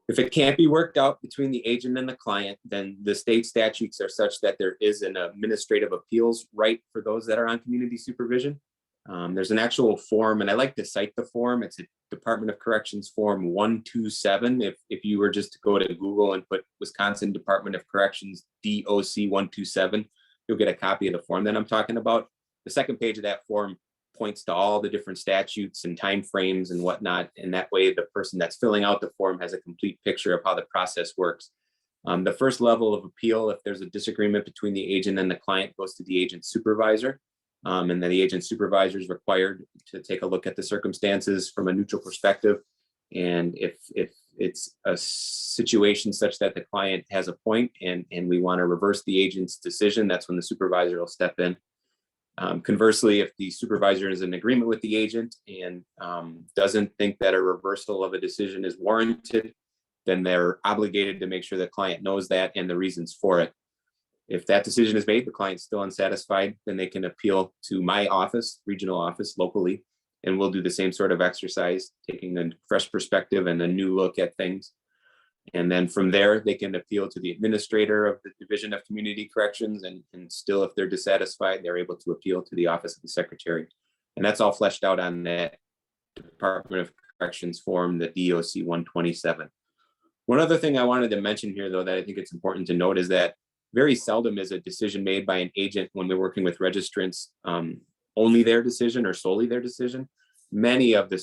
If it can't be worked out between the agent and the client, then the state statutes are such that there is an administrative appeals right for those that are on community supervision. There's an actual form, and I like to cite the form. It's a Department of Corrections form 127. If you were just to go to Google and put Wisconsin Department of Corrections DOC 127, you'll get a copy of the form that I'm talking about. The second page of that form points to all the different statutes and timeframes and whatnot. And that way the person that's filling out the form has a complete picture of how the process works. The first level of appeal, if there's a disagreement between the agent and the client, goes to the agent supervisor. And then the agent supervisor is required to take a look at the circumstances from a neutral perspective. And if it's a situation such that the client has a point and we want to reverse the agent's decision, that's when the supervisor will step in. Conversely, if the supervisor is in agreement with the agent and doesn't think that a reversal of a decision is warranted, then they're obligated to make sure the client knows that and the reasons for it. If that decision is made, the client's still unsatisfied, then they can appeal to my office, regional office locally, and we'll do the same sort of exercise, taking a fresh perspective and a new look at things. And then from there, they can appeal to the administrator of the Division of Community Corrections. And still, if they're dissatisfied, they're able to appeal to the Office of the Secretary. And that's all fleshed out on that Department of corrections form, the DOC 127. One other thing I wanted to mention here, though, that I think it's important to note is that very seldom is a decision made by an agent when we're working with registrants only their decision or solely their decision. Many of the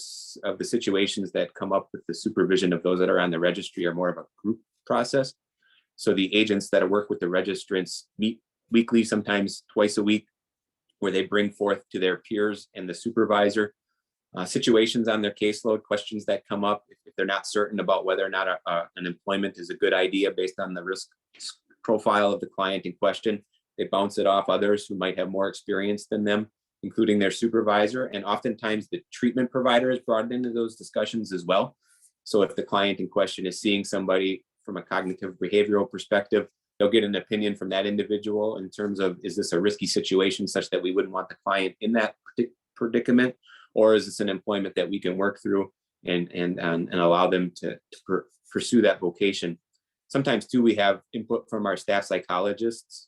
situations that come up with the supervision of those that are on the registry are more of a group process. So the agents that work with the registrants meet weekly, sometimes twice a week, where they bring forth to their peers and the supervisor situations on their caseload, questions that come up if they're not certain about whether or not an employment is a good idea based on the risk profile of the client in question. They bounce it off others who might have more experience than them, including their supervisor. And oftentimes the treatment provider is brought into those discussions as well. So if the client in question is seeing somebody from a cognitive behavioral perspective, they'll get an opinion from that individual in terms of, is this a risky situation such that we wouldn't want the client in that predicament? Or is this an employment that we can work through and allow them to pursue that vocation? Sometimes too, we have input from our staff psychologists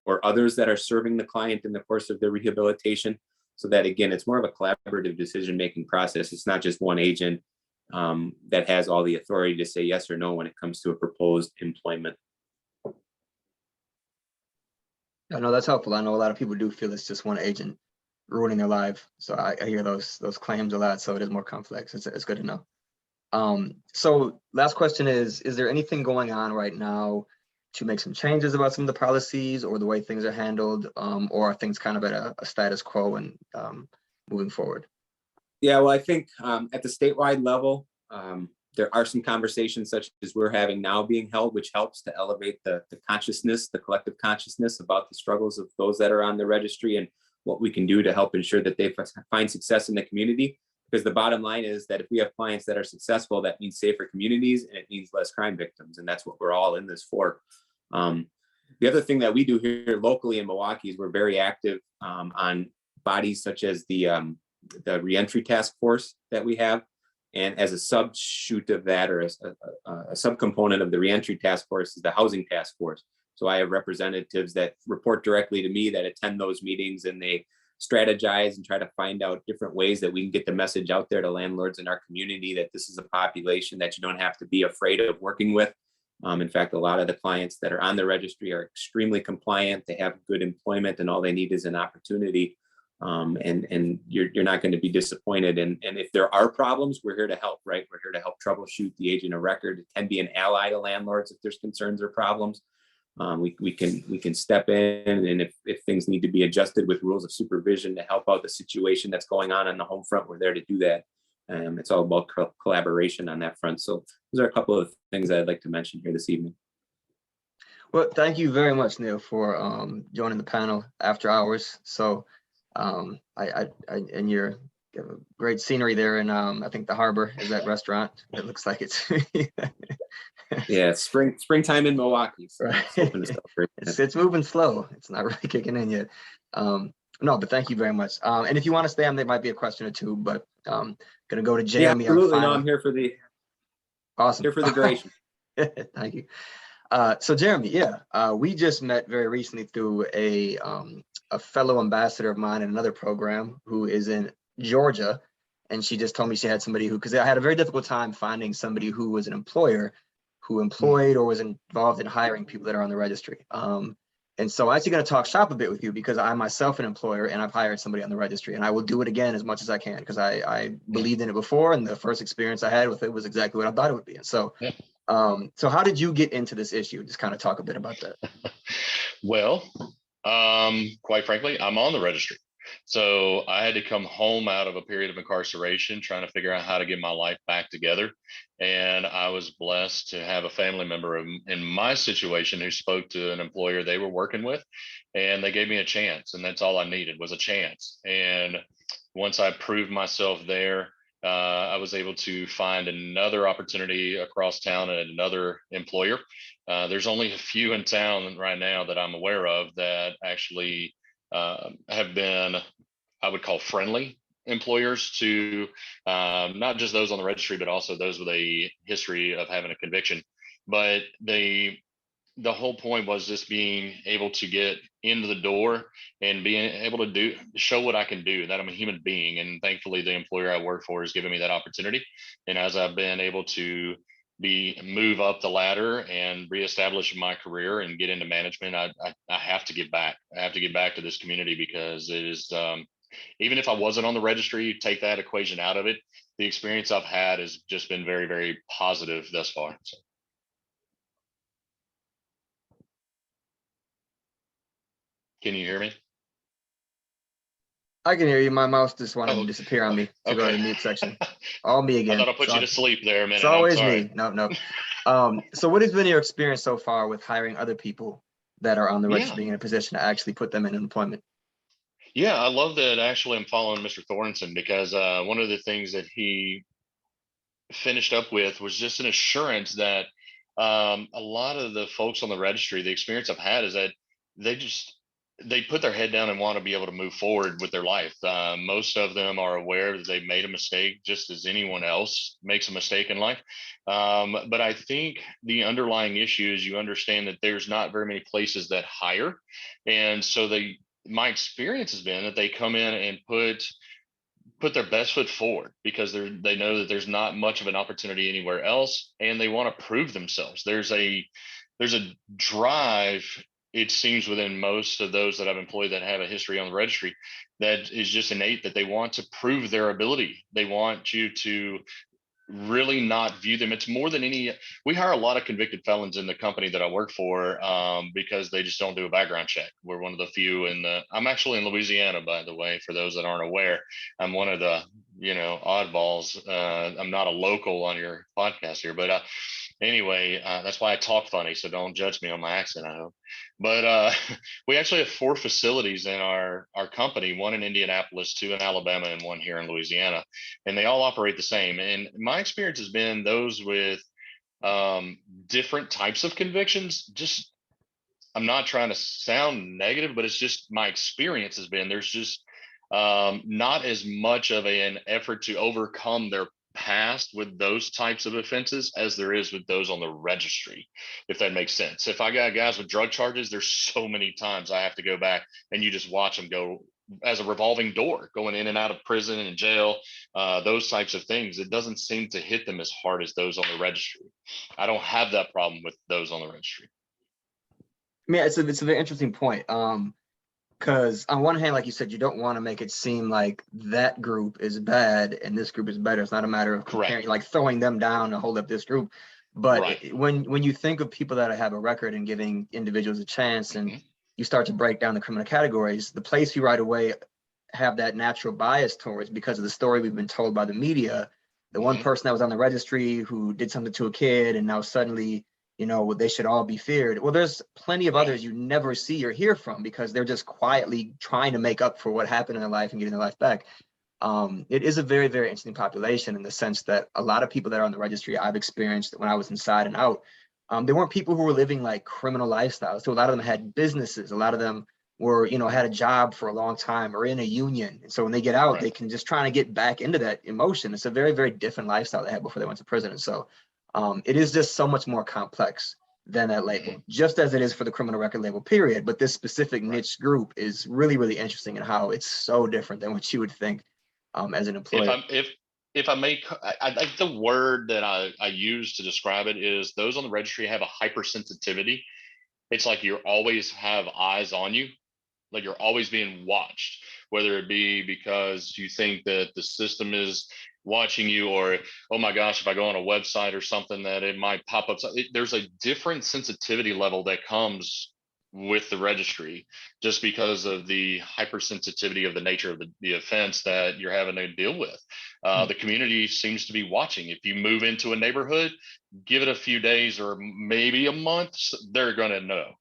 or others that are serving the client in the course of their rehabilitation. So that, again, it's more of a collaborative decision-making process. It's not just one agent that has all the authority to say yes or no when it comes to a proposed employment. I know that's helpful. I know a lot of people do feel it's just one agent ruining their life. So I hear those claims a lot. So it is more complex. It's good to know. So last question is there anything going on right now to make some changes about some of the policies or the way things are handled, or are things kind of at a status quo and moving forward? Yeah, well, I think at the statewide level, there are some conversations such as we're having now being held, which helps to elevate the consciousness, the collective consciousness about the struggles of those that are on the registry and what we can do to help ensure that they find success in the community. Because the bottom line is that if we have clients that are successful, that means safer communities and it means less crime victims. And that's what we're all in this for. The other thing that we do here locally in Milwaukee is we're very active on bodies such as the reentry task force that we have. And as a subshoot of that, or a subcomponent of the reentry task force, is the housing task force. So I have representatives that report directly to me that attend those meetings, and they strategize and try to find out different ways that we can get the message out there to landlords in our community that this is a population that you don't have to be afraid of working with. In fact, a lot of the clients that are on the registry are extremely compliant. They have good employment, and all they need is an opportunity. And you're not going to be disappointed. And if there are problems, we're here to help, right? We're here to help troubleshoot. The agent of record it can be an ally to landlords if there's concerns or problems. We can step in, and if things need to be adjusted with rules of supervision to help out the situation that's going on the home front, we're there to do that. It's all about collaboration on that front. So those are a couple of things that I'd like to mention here this evening. Well, thank you very much, Neil, for joining the panel after hours. So and you have a great scenery there, and I think the harbor is that restaurant. It looks like it's yeah, it's springtime in Milwaukee. So right. It's moving slow. It's not really kicking in yet. No, but thank you very much. And if you want to stay on, there might be a question or two, but gonna go to Jeremy. Yeah, absolutely. No, I'm here for the awesome. Here for the duration. Thank you. So Jeremy, we just met very recently through a fellow ambassador of mine in another program who is in Georgia, and she just told me she had somebody who, because I had a very difficult time finding somebody who was an employer who employed or was involved in hiring people that are on the registry. And so I'm actually going to talk shop a bit with you because I'm myself an employer and I've hired somebody on the registry, and I will do it again as much as I can because I believed in it before, and the first experience I had with it was exactly what I thought it would be. And so, so how did you get into this issue? Just kind of talk a bit about that. Well, quite frankly, I'm on the registry. So I had to come home out of a period of incarceration, trying to figure out how to get my life back together. And I was blessed to have a family member in my situation who spoke to an employer they were working with, and they gave me a chance. And that's all I needed was a chance. And once I proved myself there, I was able to find another opportunity across town at another employer. There's only a few in town right now that I'm aware of that actually have been, I would call, friendly employers to not just those on the registry, but also those with a history of having a conviction. But the the whole point was just being able to get into the door and being able to show what I can do, that I'm a human being. And thankfully the employer I work for has given me that opportunity. And as I've been able to move up the ladder and reestablish my career and get into management, I have to give back. I have to give back to this community, because it is, even if I wasn't on the registry, take that equation out of it, the experience I've had has just been very, very positive thus far. So. Can you hear me? I can hear you. My mouse just wanted to Oh, disappear on me to go to okay. the mute section. All me again. I thought I put you to sleep there a minute. It's always I'm sorry. me. No. So what has been your experience so far with hiring other people that are on the registry, being in a position to actually put them in employment? Yeah, I love that. Actually, I'm following Mr. Thoreson, because one of the things that he finished up with was just an assurance that a lot of the folks on the registry, the experience I've had is that they put their head down and want to be able to move forward with their life. Most of them are aware that they've made a mistake, just as anyone else makes a mistake in life. But I think the underlying issue is you understand that there's not very many places that hire. And so my experience has been that they come in and put their best foot forward, because they know that there's not much of an opportunity anywhere else, and they want to prove themselves. There's a drive, it seems, within most of those that I've employed that have a history on the registry, that is just innate, that they want to prove their ability. They want you to really not view them. It's more than we hire a lot of convicted felons in the company that I work for, because they just don't do a background check. We're one of the few I'm actually in Louisiana, by the way, for those that aren't aware. I'm one of the, oddballs. I'm not a local on your podcast here, but anyway, that's why I talk funny. So don't judge me on my accent, I hope. But we actually have 4 facilities in our company, one in Indianapolis, 2 in Alabama, and 1 here in Louisiana. And they all operate the same. And my experience has been those with different types of convictions. Just, I'm not trying to sound negative, but it's just my experience has been there's just not as much of an effort to overcome their past with those types of offenses as there is with those on the registry, if that makes sense. If I got guys with drug charges, there's so many times I have to go back and you just watch them go as a revolving door, going in and out of prison and jail, those types of things. It doesn't seem to hit them as hard as those on the registry. I don't have that problem with those on the registry. I mean, it's a very interesting point. Because on one hand, like you said, you don't want to make it seem like that group is bad and this group is better. It's not a matter of comparing, like throwing them down to hold up this group. But when you think of people that have a record and giving individuals a chance, and you start to break down the criminal categories, the place you right away have that natural bias towards, because of the story we've been told by the media, the one person that was on the registry who did something to a kid and now suddenly, they should all be feared. Well, there's plenty of others you never see or hear from because they're just quietly trying to make up for what happened in their life and getting their life back. It is a very, very interesting population in the sense that a lot of people that are on the registry I've experienced when I was inside and out, they weren't people who were living like criminal lifestyles. So a lot of them had businesses. A lot of them were, had a job for a long time or in a union. And so when they get out, they can just try to get back into that emotion. It's a very, very different lifestyle they had before they went to prison. And so it is just so much more complex than that label, just as it is for the criminal record label, period. But this specific niche group is really, really interesting in how it's so different than what you would think as an employer. If I may, I think the word that I use to describe it is those on the registry have a hypersensitivity. It's like you always have eyes on you, like you're always being watched, whether it be because you think that the system is watching you, or, oh my gosh, if I go on a website or something that it might pop up. There's a different sensitivity level that comes with the registry just because of the hypersensitivity of the nature of the offense that you're having to deal with. The community seems to be watching. If you move into a neighborhood, give it a few days or maybe a month, they're going to know.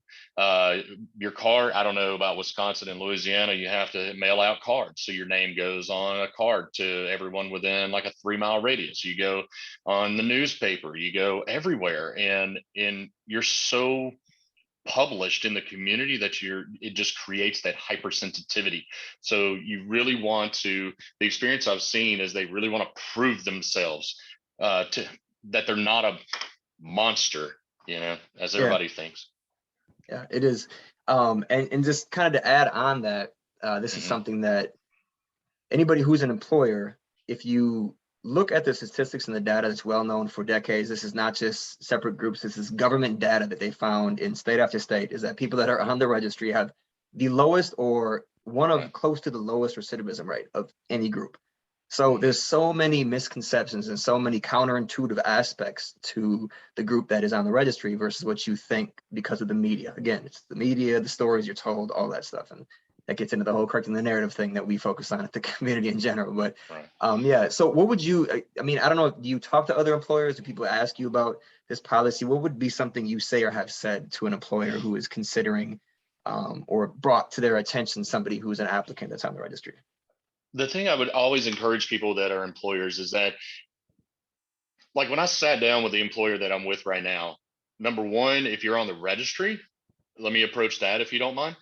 Your card, I don't know about Wisconsin and Louisiana, you have to mail out cards. So your name goes on a card to everyone within like a 3-mile radius. You go on the newspaper, you go everywhere. And you're so published in the community that it just creates that hypersensitivity. So you really want to, the experience I've seen is they really want to prove themselves that they're not a monster, as everybody thinks. Yeah, it is. And just kind of to add on that, this is something that anybody who's an employer, if you look at the statistics and the data that's well known for decades, this is not just separate groups, this is government data that they found in state after state, is that people that are on the registry have the lowest or one of close to the lowest recidivism rate of any group. So there's so many misconceptions and so many counterintuitive aspects to the group that is on the registry versus what you think because of the media. Again, it's the media, the stories you're told, all that stuff. And that gets into the whole correcting the narrative thing that we focus on at the community in general. But yeah, so what would you, I mean, I don't know, do you talk to other employers? Do people ask you about this policy? What would be something you say or have said to an employer who is considering or brought to their attention somebody who's an applicant that's on the registry? The thing I would always encourage people that are employers is that, like when I sat down with the employer that I'm with right now, number one, if you're on the registry, let me approach that if you don't mind.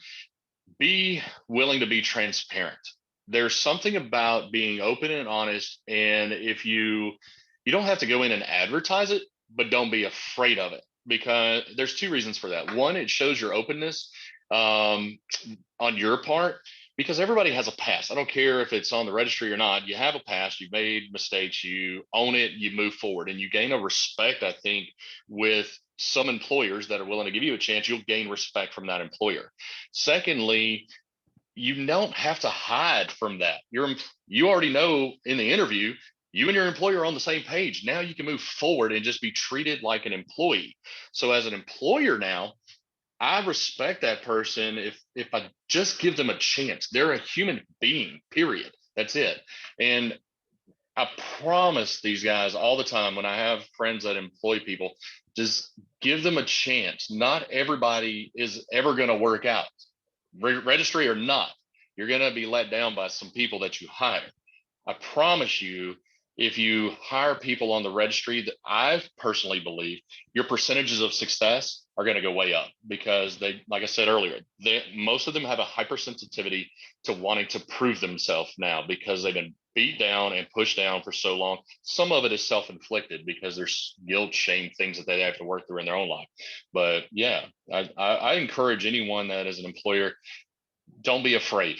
Be willing to be transparent. There's something about being open and honest. And if you don't have to go in and advertise it, but don't be afraid of it, because there's two reasons for that. One, it shows your openness on your part, because everybody has a past. I don't care if it's on the registry or not. You have a past, you've made mistakes, you own it, you move forward, and you gain a respect, I think, with some employers that are willing to give you a chance. You'll gain respect from that employer. Secondly, you don't have to hide from that. You already know in the interview, you and your employer are on the same page. Now you can move forward and just be treated like an employee. So as an employer now, I respect that person if I just give them a chance. They're a human being, period. That's it. And I promise these guys all the time when I have friends that employ people, just give them a chance. Not everybody is ever going to work out. Registry or not, you're going to be let down by some people that you hire. I promise you, if you hire people on the registry, that I personally believe your percentages of success are going to go way up, because they, like I said earlier, most of them have a hypersensitivity to wanting to prove themselves now, because they've been beat down and pushed down for so long. Some of it is self-inflicted because there's guilt, shame, things that they have to work through in their own life. But yeah, I encourage anyone that is an employer, don't be afraid.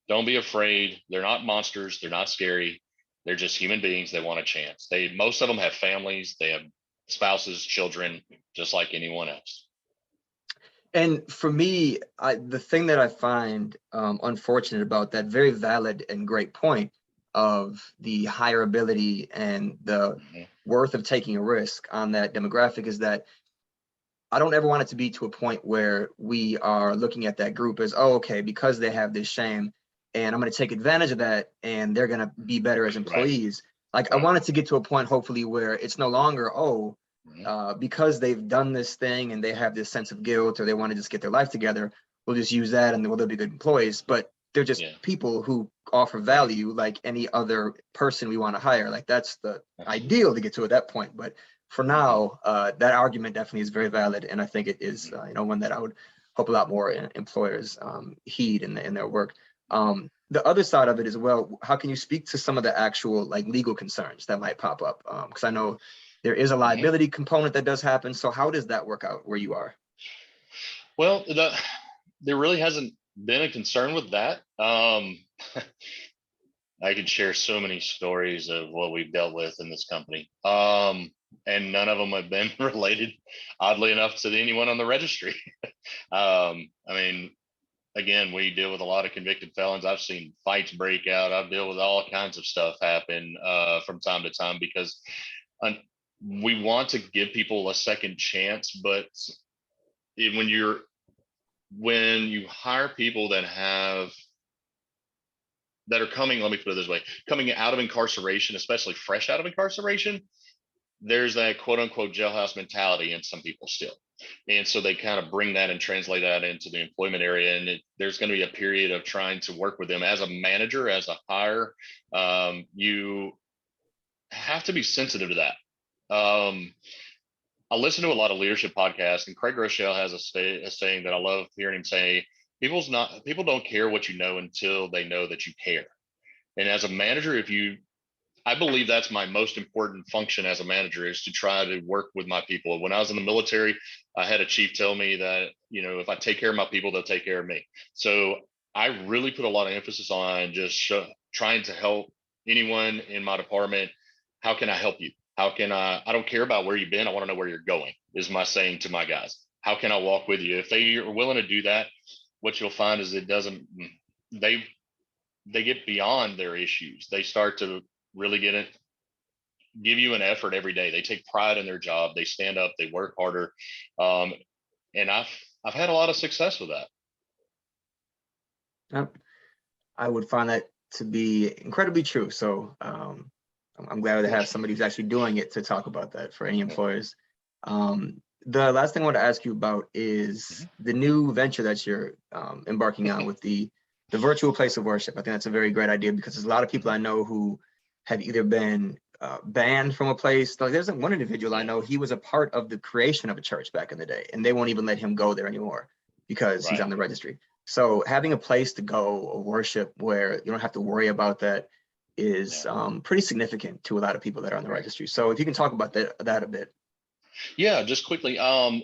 Don't be afraid. They're not monsters. They're not scary. They're just human beings. They want a chance. Most of them have families. They have spouses, children, just like anyone else. And for me, the thing that I find unfortunate about that very valid and great point of the hireability and the worth of taking a risk on that demographic is that I don't ever want it to be to a point where we are looking at that group as, oh, okay, because they have this shame and I'm going to take advantage of that and they're going to be better as employees. Like I want it to get to a point, hopefully, where it's no longer, because they've done this thing and they have this sense of guilt or they want to just get their life together, we'll just use that and they'll be good employees. But they're just people who offer value like any other person we want to hire. Like that's the ideal to get to at that point. But for now, that argument definitely is very valid. And I think it is one that I would hope a lot more employers heed in their work. The other side of it as well, how can you speak to some of the actual like legal concerns that might pop up? Because I know there is a liability component that does happen. So how does that work out where you are? Well, there really hasn't been a concern with that. I could share so many stories of what we've dealt with in this company. And none of them have been related, oddly enough, to anyone on the registry. I mean, again, we deal with a lot of convicted felons. I've seen fights break out. I've dealt with all kinds of stuff happen from time to time, because we want to give people a second chance. But when you hire people that are coming, let me put it this way, coming out of incarceration, especially fresh out of incarceration, there's that quote unquote jailhouse mentality in some people still. And so they kind of bring that and translate that into the employment area. And there's going to be a period of trying to work with them as a manager, as a hire. You have to be sensitive to that. I listen to a lot of leadership podcasts, and Craig Rochelle has a saying that I love hearing him say, people don't care what you know until they know that you care. And as a manager, I believe that's my most important function as a manager, is to try to work with my people. When I was in the military, I had a chief tell me that, if I take care of my people, they'll take care of me. So I really put a lot of emphasis on just trying to help anyone in my department. How can I help you? How can I don't care about where you've been. I want to know where you're going, is my saying to my guys. How can I walk with you? If they are willing to do that, what you'll find is they get beyond their issues. They start to really give you an effort every day. They take pride in their job. They stand up, they work harder. And I've had a lot of success with that. Yep. I would find that to be incredibly true. So I'm glad to have somebody who's actually doing it to talk about that for any employers. The last thing I want to ask you about is the new venture that you're embarking on with the virtual place of worship. I think that's a very great idea, because there's a lot of people I know who have either been banned from a place. Like, there's one individual I know, he was a part of the creation of a church back in the day, and they won't even let him go there anymore because he's on the registry. So having a place to go or worship where you don't have to worry about that is pretty significant to a lot of people that are on the registry. So if you can talk about that a bit. Yeah, just quickly.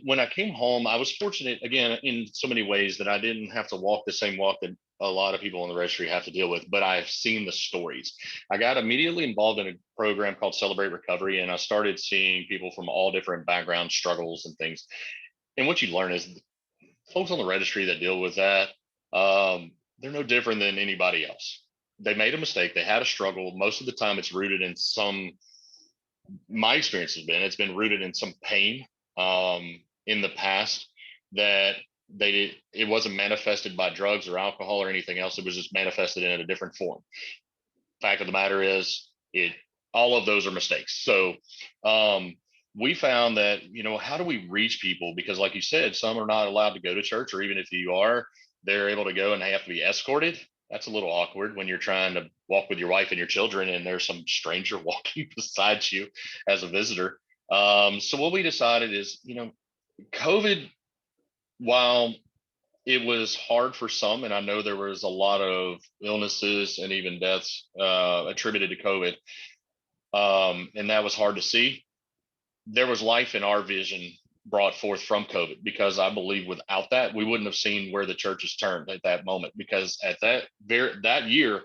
When I came home, I was fortunate, again, in so many ways, that I didn't have to walk the same walk that a lot of people in the registry have to deal with, but I've seen the stories. I got immediately involved in a program called Celebrate Recovery, and I started seeing people from all different backgrounds, struggles, and things. And what you learn is folks on the registry that deal with that, they're no different than anybody else. They made a mistake. They had a struggle. Most of the time it's rooted in my experience it's been rooted in some pain in the past, that it wasn't manifested by drugs or alcohol or anything else. It was just manifested in a different form. Fact of the matter is, all of those are mistakes. So we found that, how do we reach people? Because like you said, some are not allowed to go to church, or even if you are, they're able to go and they have to be escorted. That's a little awkward when you're trying to walk with your wife and your children and there's some stranger walking beside you as a visitor. So what we decided is, COVID, while it was hard for some, and I know there was a lot of illnesses and even deaths attributed to COVID, and that was hard to see, there was life in our vision brought forth from COVID, because I believe without that, we wouldn't have seen where the churches turned at that moment, because at that year,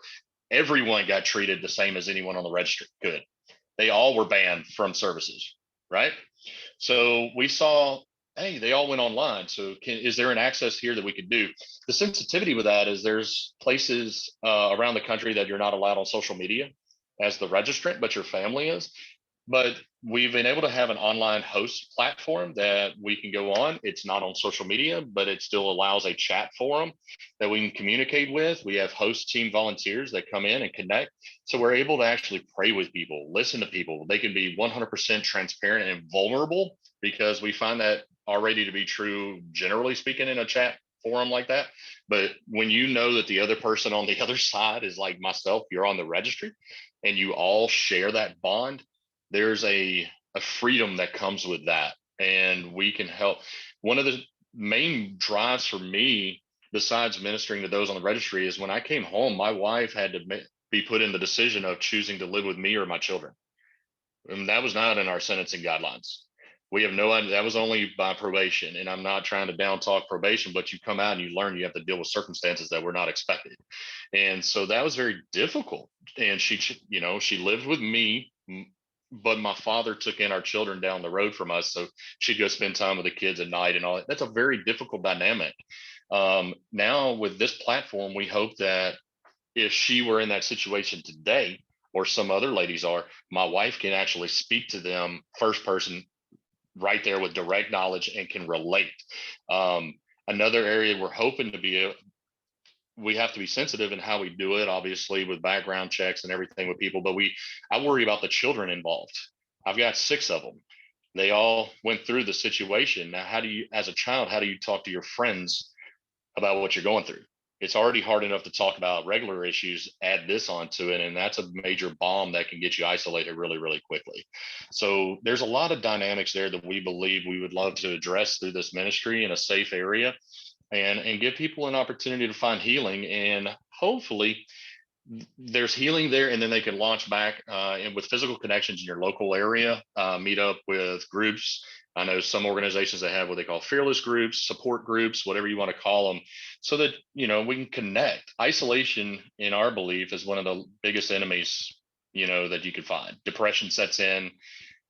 everyone got treated the same as anyone on the registry could. They all were banned from services, right? So we saw, hey, they all went online. So is there an access here that we could do? The sensitivity with that is there's places around the country that you're not allowed on social media as the registrant, but your family is. But we've been able to have an online host platform that we can go on. It's not on social media, but it still allows a chat forum that we can communicate with. We have host team volunteers that come in and connect. So we're able to actually pray with people, listen to people. They can be 100% transparent and vulnerable, because we find that already to be true, generally speaking, in a chat forum like that. But when you know that the other person on the other side is like myself, you're on the registry, and you all share that bond, there's a freedom that comes with that, and we can help. One of the main drives for me, besides ministering to those on the registry, is when I came home, my wife had to be put in the decision of choosing to live with me or my children, and that was not in our sentencing guidelines. We have no idea. That was only by probation, and I'm not trying to down talk probation, but you come out and you learn you have to deal with circumstances that were not expected, and so that was very difficult. And she lived with me, but my father took in our children down the road from us, so she'd go spend time with the kids at night and all that. That's a very difficult dynamic. Now with this platform, we hope that if she were in that situation today, or some other ladies are, my wife can actually speak to them first person right there with direct knowledge and can relate. Another area we're hoping to be, we have to be sensitive in how we do it, obviously with background checks and everything with people, but I worry about the children involved. I've got 6 of them. They all went through the situation. Now, as a child, how do you talk to your friends about what you're going through? It's already hard enough to talk about regular issues, add this onto it, and that's a major bomb that can get you isolated really, really quickly. So there's a lot of dynamics there that we believe we would love to address through this ministry in a safe area, and give people an opportunity to find healing. And hopefully there's healing there, and then they can launch back and with physical connections in your local area, meet up with groups. I know some organizations that have what they call fearless groups, support groups, whatever you want to call them, so that, you know, we can connect. Isolation, in our belief, is one of the biggest enemies, you know, that you could find. Depression sets in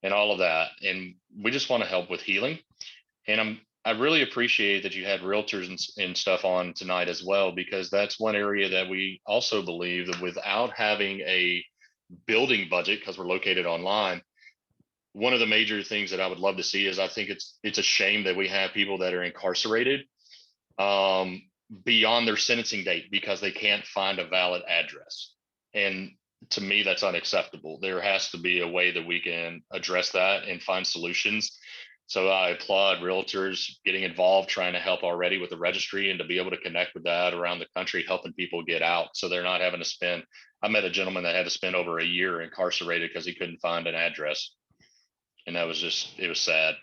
and all of that. And we just want to help with healing. And I really appreciate that you had realtors and stuff on tonight as well, because that's one area that we also believe that without having a building budget, because we're located online, one of the major things that I would love to see is, I think it's a shame that we have people that are incarcerated beyond their sentencing date because they can't find a valid address. And to me, that's unacceptable. There has to be a way that we can address that and find solutions. So I applaud realtors getting involved, trying to help already with the registry, and to be able to connect with that around the country, helping people get out so they're not having to spend. I met a gentleman that had to spend over a year incarcerated because he couldn't find an address. And that was just, it was sad.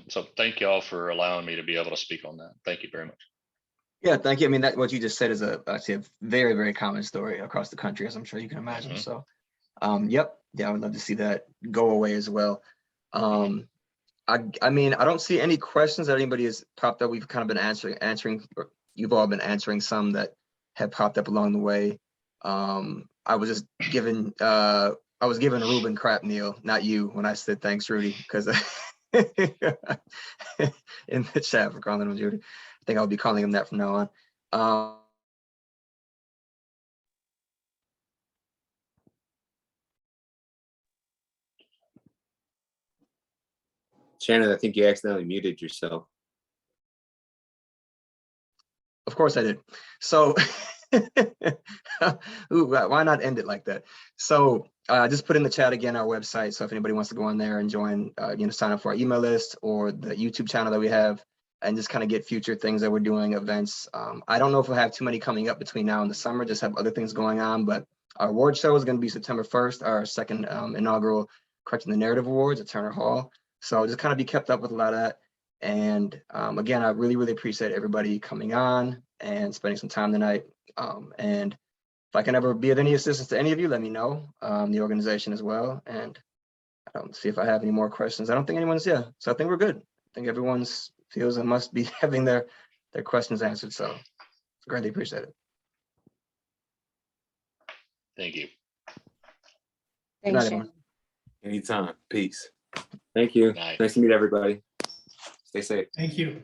So thank y'all for allowing me to be able to speak on that. Thank you very much. Yeah, thank you. I mean, that what you just said is actually a very, very common story across the country, as I'm sure you can imagine. So, yep, yeah, I would love to see that go away as well. I mean, I don't see any questions that anybody has popped up. We've kind of been answering. Or you've all been answering some that have popped up along the way. I was just giving I was giving Ruben crap, Neil, not you, when I said thanks, Rudy, because in the chat for calling him Judy. I think I'll be calling him that from now on. Shannon, I think you accidentally muted yourself. Of course I did. So ooh, why not end it like that? So just put in the chat again our website. So if anybody wants to go on there and join, sign up for our email list or the YouTube channel that we have, and just kind of get future things that we're doing, events. I don't know if we'll have too many coming up between now and the summer, just have other things going on, but our award show is going to be September 1st, our second inaugural Correcting the Narrative Awards at Turner Hall. So just kind of be kept up with a lot of that. And again, I really, really appreciate everybody coming on and spending some time tonight. And if I can ever be of any assistance to any of you, let me know, the organization as well. And see if I have any more questions. I don't think anyone's, so I think we're good. I think everyone's feels it must be having their questions answered. So greatly appreciate it. Thank you. Good night, everyone. Anytime. Peace. Thank you. Night. Nice to meet everybody. Stay safe. Thank you.